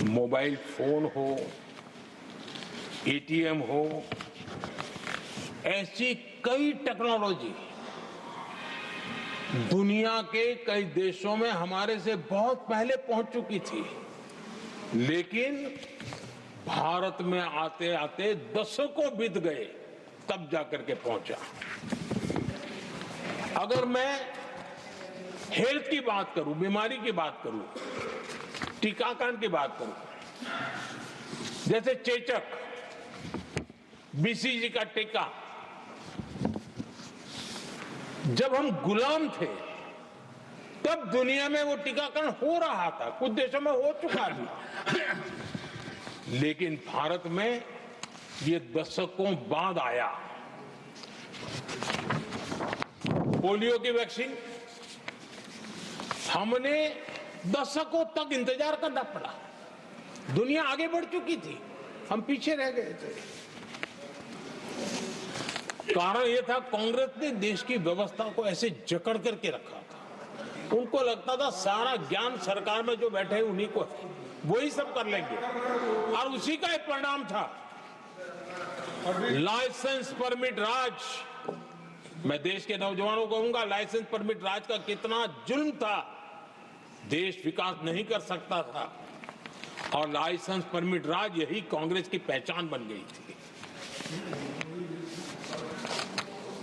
मोबाइल फोन हो, एटीएम हो, ऐसी कई टेक्नोलॉजी दुनिया के कई देशों में हमारे से बहुत पहले पहुंच चुकी थी, लेकिन भारत में आते आते दशकों बीत गए, तब जाकर के पहुंचा। अगर मैं हेल्थ की बात करूं, बीमारी की बात करूं, टीकाकरण की बात करूं, जैसे चेचक, बीसीजी का टीका, जब हम गुलाम थे तब दुनिया में वो टीकाकरण हो रहा था, कुछ देशों में हो चुका था, लेकिन भारत में ये दशकों बाद आया। पोलियो की वैक्सीन हमने दशकों तक इंतजार करना पड़ा, दुनिया आगे बढ़ चुकी थी, हम पीछे रह गए थे। कारण यह था, कांग्रेस ने देश की व्यवस्था को ऐसे जकड़ करके रखा था उनको लगता था सारा ज्ञान सरकार में जो बैठे हैं उन्हीं को है, वही सब कर लेंगे, और उसी का एक परिणाम था लाइसेंस परमिट राज। मैं देश के नौजवानों को कहूंगा, लाइसेंस परमिट राज का कितना जुल्म था। देश विकास नहीं कर सकता था, और लाइसेंस परमिट राज यही कांग्रेस की पहचान बन गई थी।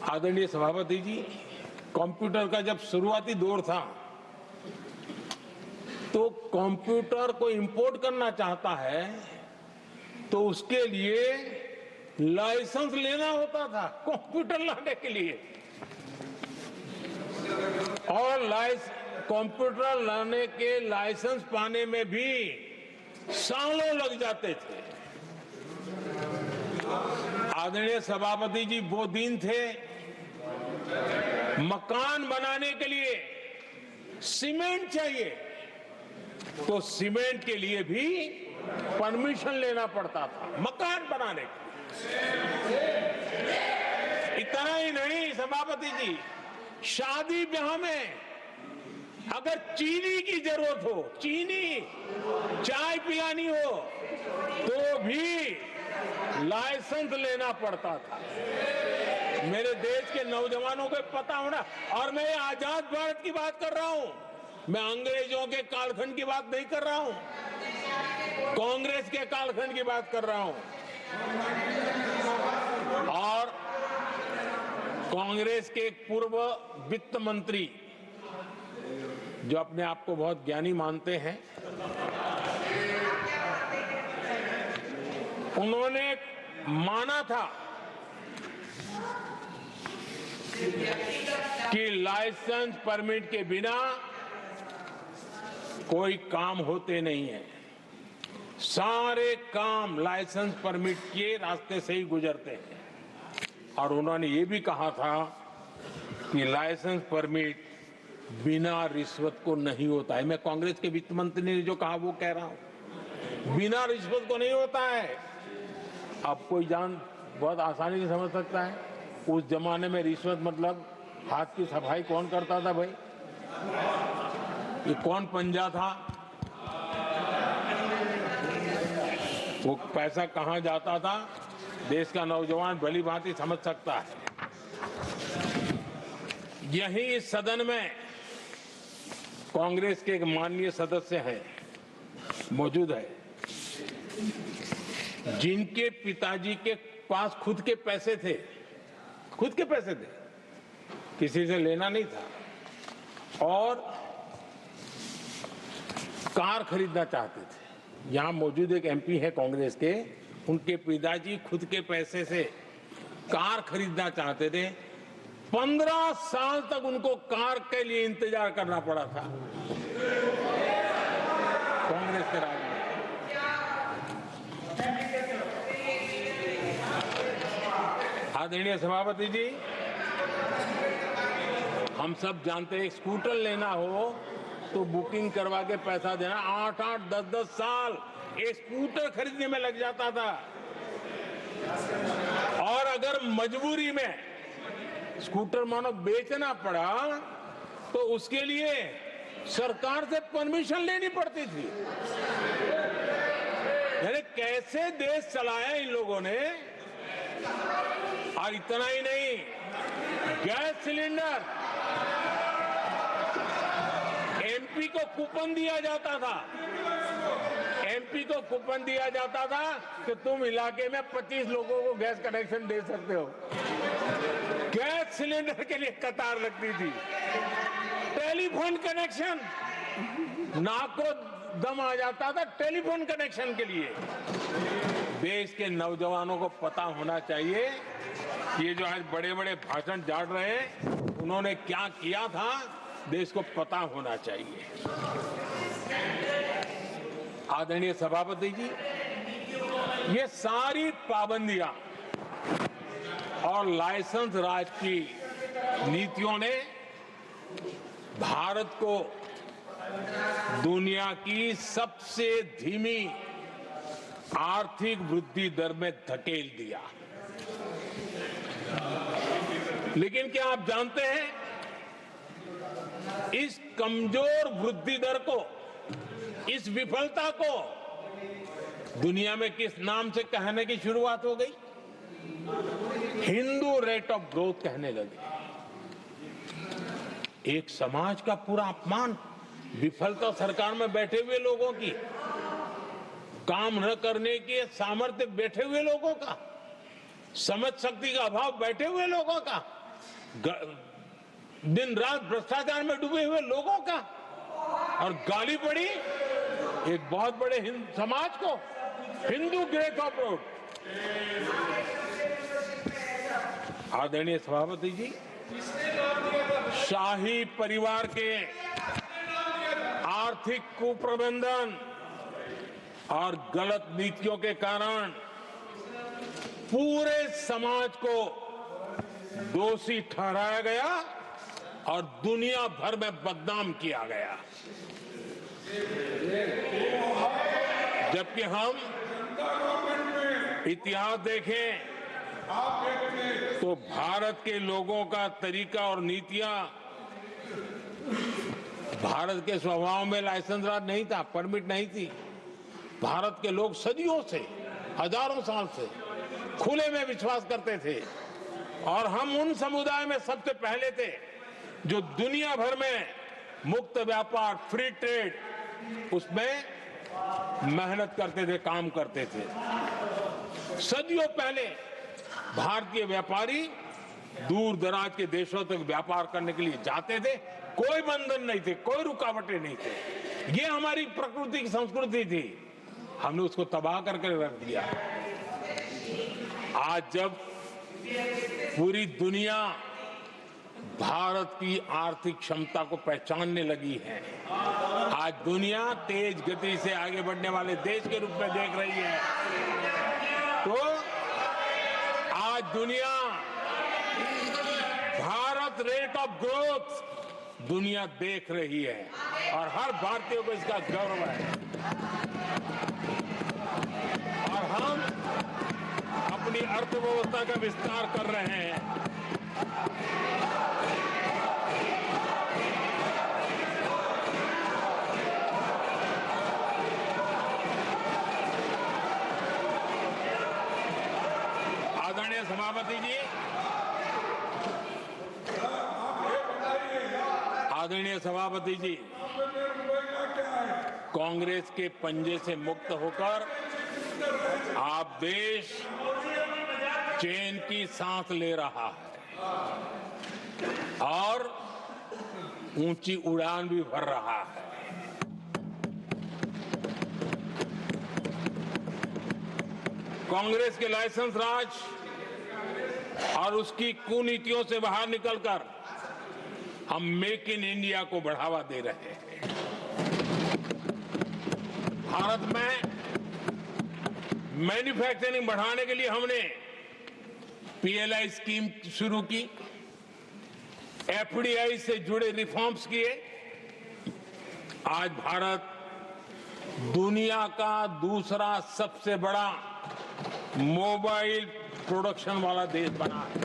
आदरणीय सभापति जी, कंप्यूटर का जब शुरुआती दौर था तो कंप्यूटर को इंपोर्ट करना चाहता है तो उसके लिए लाइसेंस लेना होता था कंप्यूटर लाने के लिए, और कंप्यूटर लाने के लाइसेंस पाने में भी सालों लग जाते थे। आदरणीय सभापति जी, वो दिन थे मकान बनाने के लिए सीमेंट चाहिए तो सीमेंट के लिए भी परमिशन लेना पड़ता था मकान बनाने के। इतना ही नहीं सभापति जी, शादी ब्याह में अगर चीनी की जरूरत हो, चीनी चाय पिलानी हो तो भी लाइसेंस लेना पड़ता था। मेरे देश के नौजवानों को पता होना, और मैं आजाद भारत की बात कर रहा हूं, मैं अंग्रेजों के कालखंड की बात नहीं कर रहा हूं, कांग्रेस के कालखंड की बात कर रहा हूं। और कांग्रेस के एक पूर्व वित्त मंत्री जो अपने आप को बहुत ज्ञानी मानते हैं, उन्होंने माना था कि लाइसेंस परमिट के बिना कोई काम होते नहीं है, सारे काम लाइसेंस परमिट के रास्ते से ही गुजरते हैं। और उन्होंने ये भी कहा था कि लाइसेंस परमिट बिना रिश्वत को नहीं होता है। मैं कांग्रेस के वित्त मंत्री ने जो कहा वो कह रहा हूं, बिना रिश्वत को नहीं होता है। अब कोई बहुत आसानी से समझ सकता है, उस जमाने में रिश्वत मतलब हाथ की सफाई कौन करता था भाई, ये कौन पंजा था, वो पैसा कहां जाता था, देश का नौजवान भली भांति समझ सकता है। यही इस सदन में कांग्रेस के एक माननीय सदस्य हैं, मौजूद है, जिनके पिताजी के पास खुद के पैसे थे, किसी से लेना नहीं था, और कार खरीदना चाहते थे। यहां मौजूद एक एमपी है कांग्रेस के, उनके पिताजी खुद के पैसे से कार खरीदना चाहते थे। 15 साल तक उनको कार के लिए इंतजार करना पड़ा था कांग्रेस के राज में। आदरणीय सभापति जी, हम सब जानते हैं स्कूटर लेना हो तो बुकिंग करवा के पैसा देना, 8-8, 10-10 साल एक स्कूटर खरीदने में लग जाता था। और अगर मजबूरी में स्कूटर मानो बेचना पड़ा तो उसके लिए सरकार से परमिशन लेनी पड़ती थी। यानी कैसे देश चलाया इन लोगों ने। और इतना ही नहीं, गैस सिलेंडर एमपी को कूपन दिया जाता था, एमपी को कूपन दिया जाता था कि तुम इलाके में 25 लोगों को गैस कनेक्शन दे सकते हो। गैस सिलेंडर के लिए कतार लगती थी। टेलीफोन कनेक्शन, नाक को दम आ जाता था टेलीफोन कनेक्शन के लिए। देश के नौजवानों को पता होना चाहिए कि ये जो आज बड़े बड़े भाषण झाड़ रहे हैं, उन्होंने क्या किया था, देश को पता होना चाहिए। आदरणीय सभापति जी, ये सारी पाबंदियां और लाइसेंस राज की नीतियों ने भारत को दुनिया की सबसे धीमी आर्थिक वृद्धि दर में धकेल दिया। लेकिन क्या आप जानते हैं इस कमजोर वृद्धि दर को, इस विफलता को दुनिया में किस नाम से कहने की शुरुआत हो गई? हिंदू रेट ऑफ ग्रोथ कहने लगे। एक समाज का पूरा अपमान, विफलता सरकार में बैठे हुए लोगों की, काम न करने के सामर्थ्य बैठे हुए लोगों का, समझ शक्ति का अभाव बैठे हुए लोगों का, दिन रात भ्रष्टाचार में डूबे हुए लोगों का, और गाली पड़ी एक बहुत बड़े समाज को, हिंदू ग्रेट ऑफ ग्रोथ। आदरणीय सभापति जी, शाही परिवार के आर्थिक कुप्रबंधन और गलत नीतियों के कारण पूरे समाज को दोषी ठहराया गया और दुनिया भर में बदनाम किया गया। जबकि हम इतिहास देखें तो भारत के लोगों का तरीका और नीतियां, भारत के स्वभाव में लाइसेंस राज नहीं था, परमिट नहीं थी। भारत के लोग सदियों से, हजारों साल से खुले में विश्वास करते थे और हम उन समुदाय में सबसे पहले थे जो दुनिया भर में मुक्त व्यापार, फ्री ट्रेड, उसमें मेहनत करते थे, काम करते थे। सदियों पहले भारतीय व्यापारी दूर दराज के देशों तक व्यापार करने के लिए जाते थे, कोई बंधन नहीं थे, कोई रुकावटें नहीं थे। ये हमारी प्रकृति की संस्कृति थी, हमने उसको तबाह करके रख दिया। आज जब पूरी दुनिया भारत की आर्थिक क्षमता को पहचानने लगी है, आज दुनिया तेज गति से आगे बढ़ने वाले देश के रूप में देख रही है, तो आज दुनिया भारत रेट ऑफ ग्रोथ दुनिया देख रही है और हर भारतीय को इसका गौरव है। और हम अपनी अर्थव्यवस्था का विस्तार कर रहे हैं। आदरणीय सभापति जी, आदरणीय सभापति जी, कांग्रेस के पंजे से मुक्त होकर आप देश चैन की सांस ले रहा है और ऊंची उड़ान भी भर रहा है। कांग्रेस के लाइसेंस राज और उसकी कुनीतियों से बाहर निकलकर हम मेक इन इंडिया को बढ़ावा दे रहे हैं। भारत में मैन्युफैक्चरिंग बढ़ाने के लिए हमने पीएलआई स्कीम शुरू की, एफडीआई से जुड़े रिफॉर्म्स किए। आज भारत दुनिया का दूसरा सबसे बड़ा मोबाइल प्रोडक्शन वाला देश बना है।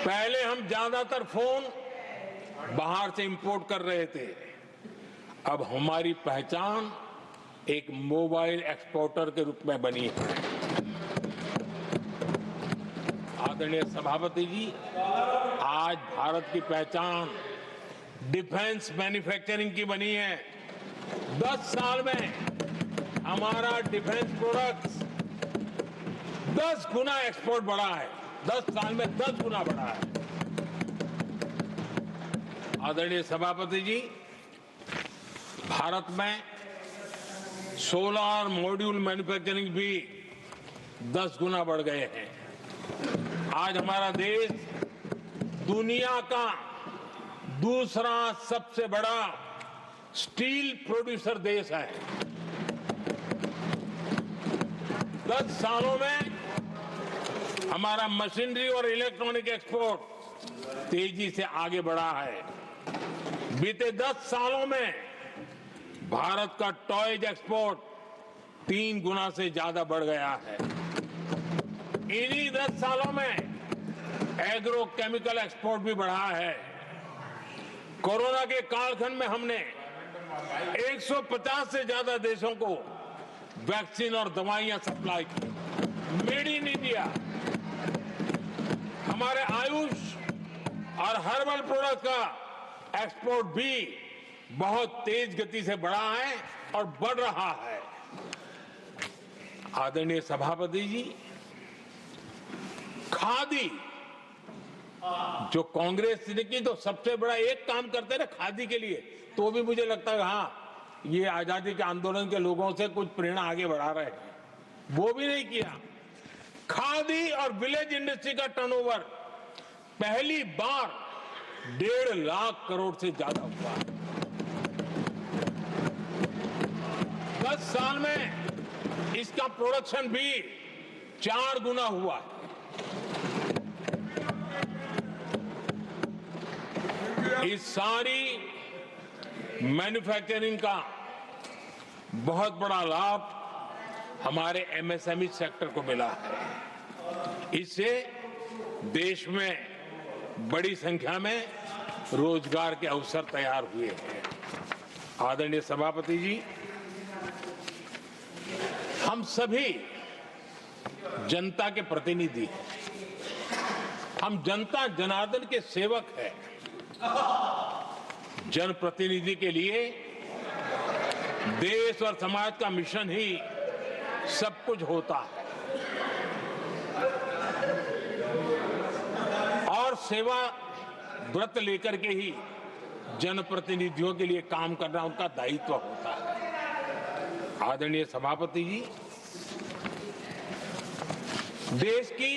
पहले हम ज्यादातर फोन बाहर से इंपोर्ट कर रहे थे, अब हमारी पहचान एक मोबाइल एक्सपोर्टर के रूप में बनी है। आदरणीय सभापति जी, आज भारत की पहचान डिफेंस मैन्युफैक्चरिंग की बनी है। 10 साल में हमारा डिफेंस प्रोडक्ट्स 10 गुना एक्सपोर्ट बढ़ा है, 10 साल में 10 गुना बढ़ा है। आदरणीय सभापति जी, भारत में सोलर मॉड्यूल मैन्युफैक्चरिंग भी 10 गुना बढ़ गए हैं। आज हमारा देश दुनिया का दूसरा सबसे बड़ा स्टील प्रोड्यूसर देश है। 10 सालों में हमारा मशीनरी और इलेक्ट्रॉनिक एक्सपोर्ट तेजी से आगे बढ़ा है। बीते 10 सालों में भारत का टॉयज एक्सपोर्ट 3 गुना से ज्यादा बढ़ गया है। इन्हीं 10 सालों में एग्रो केमिकल एक्सपोर्ट भी बढ़ा है। कोरोना के कालखंड में हमने 150 से ज्यादा देशों को वैक्सीन और दवाइयां सप्लाई की। मेड इन इंडिया, हमारे आयुष और हर्बल प्रोडक्ट का एक्सपोर्ट भी बहुत तेज गति से बढ़ा है और बढ़ रहा है। आदरणीय सभापति जी, खादी जो कांग्रेस ने की तो सबसे बड़ा एक काम करते रहे खादी के लिए, तो भी मुझे लगता है हाँ ये आजादी के आंदोलन के लोगों से कुछ प्रेरणा आगे बढ़ा रहे हैं, वो भी नहीं किया। खादी और विलेज इंडस्ट्री का टर्नओवर पहली बार 1.5 लाख करोड़ से ज्यादा हुआ। 10 साल में इसका प्रोडक्शन भी 4 गुना हुआ है। इस सारी मैन्युफैक्चरिंग का बहुत बड़ा लाभ हमारे एमएसएमई सेक्टर को मिला है। इससे देश में बड़ी संख्या में रोजगार के अवसर तैयार हुए हैं। आदरणीय सभापति जी, हम सभी जनता के प्रतिनिधि हैं, हम जनता जनार्दन के सेवक हैं। जनप्रतिनिधि के लिए देश और समाज का मिशन ही सब कुछ होता है और सेवा व्रत लेकर के ही जनप्रतिनिधियों के लिए काम करना उनका दायित्व होता है। आदरणीय सभापति जी, देश की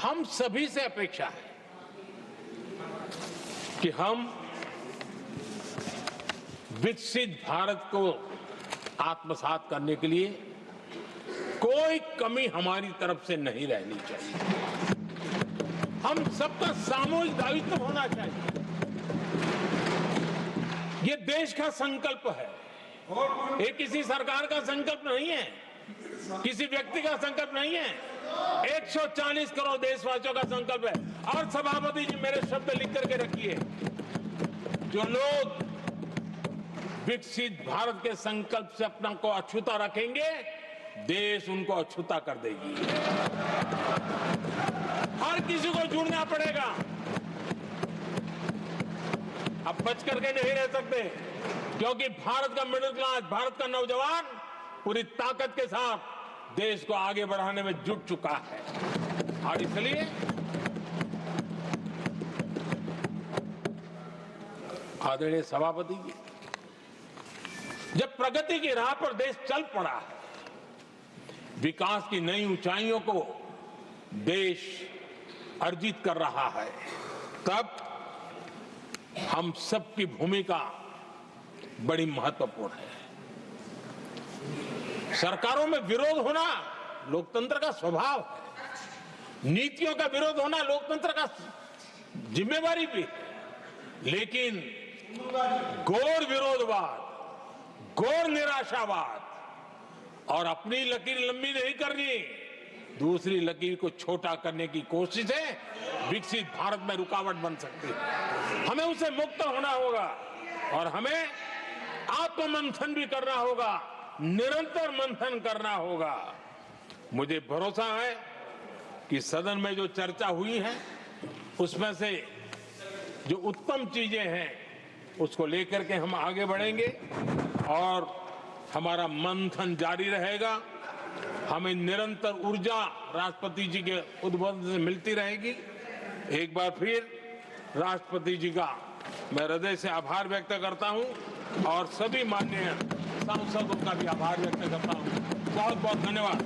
हम सभी से अपेक्षा है कि हम विकसित भारत को आत्मसात करने के लिए कोई कमी हमारी तरफ से नहीं रहनी चाहिए। हम सबका सामूहिक दायित्व होना चाहिए। ये देश का संकल्प है, ये किसी सरकार का संकल्प नहीं है, किसी व्यक्ति का संकल्प नहीं है, 140 करोड़ देशवासियों का संकल्प है। और सभापति जी, मेरे शब्द लिख करके रखिए, जो लोग विकसित भारत के संकल्प से अपना को अछूता रखेंगे, देश उनको अछूता कर देगी। हर किसी को जुड़ना पड़ेगा, अब बच करके नहीं रह सकते, क्योंकि भारत का मिडिल क्लास, भारत का नौजवान पूरी ताकत के साथ देश को आगे बढ़ाने में जुट चुका है। और इसलिए आदरणीय सभापति जी, जब प्रगति की राह पर देश चल पड़ा है, विकास की नई ऊंचाइयों को देश अर्जित कर रहा है, तब हम सबकी भूमिका बड़ी महत्वपूर्ण है। सरकारों में विरोध होना लोकतंत्र का स्वभाव है, नीतियों का विरोध होना लोकतंत्र का जिम्मेवारी भी है, लेकिन घोर विरोधवाद, घोर निराशावाद और अपनी लकीर लंबी नहीं करनी, दूसरी लकीर को छोटा करने की कोशिश है विकसित भारत में रुकावट बन सकती है। हमें उसे मुक्त होना होगा और हमें आत्ममंथन भी करना होगा, निरंतर मंथन करना होगा। मुझे भरोसा है कि सदन में जो चर्चा हुई है उसमें से जो उत्तम चीजें हैं उसको लेकर के हम आगे बढ़ेंगे और हमारा मंथन जारी रहेगा। हमें निरंतर ऊर्जा राष्ट्रपति जी के उद्बोधन से मिलती रहेगी। एक बार फिर राष्ट्रपति जी का मैं हृदय से आभार व्यक्त करता हूं और सभी माननीय सांसदों का भी आभार व्यक्त करता हूं। बहुत बहुत धन्यवाद।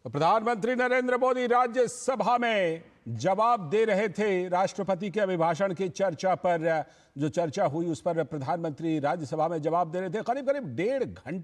तो प्रधानमंत्री नरेंद्र मोदी राज्यसभा में जवाब दे रहे थे राष्ट्रपति के अभिभाषण की चर्चा पर। जो चर्चा हुई उस पर प्रधानमंत्री राज्यसभा में जवाब दे रहे थे। करीब करीब 1.5 घंटे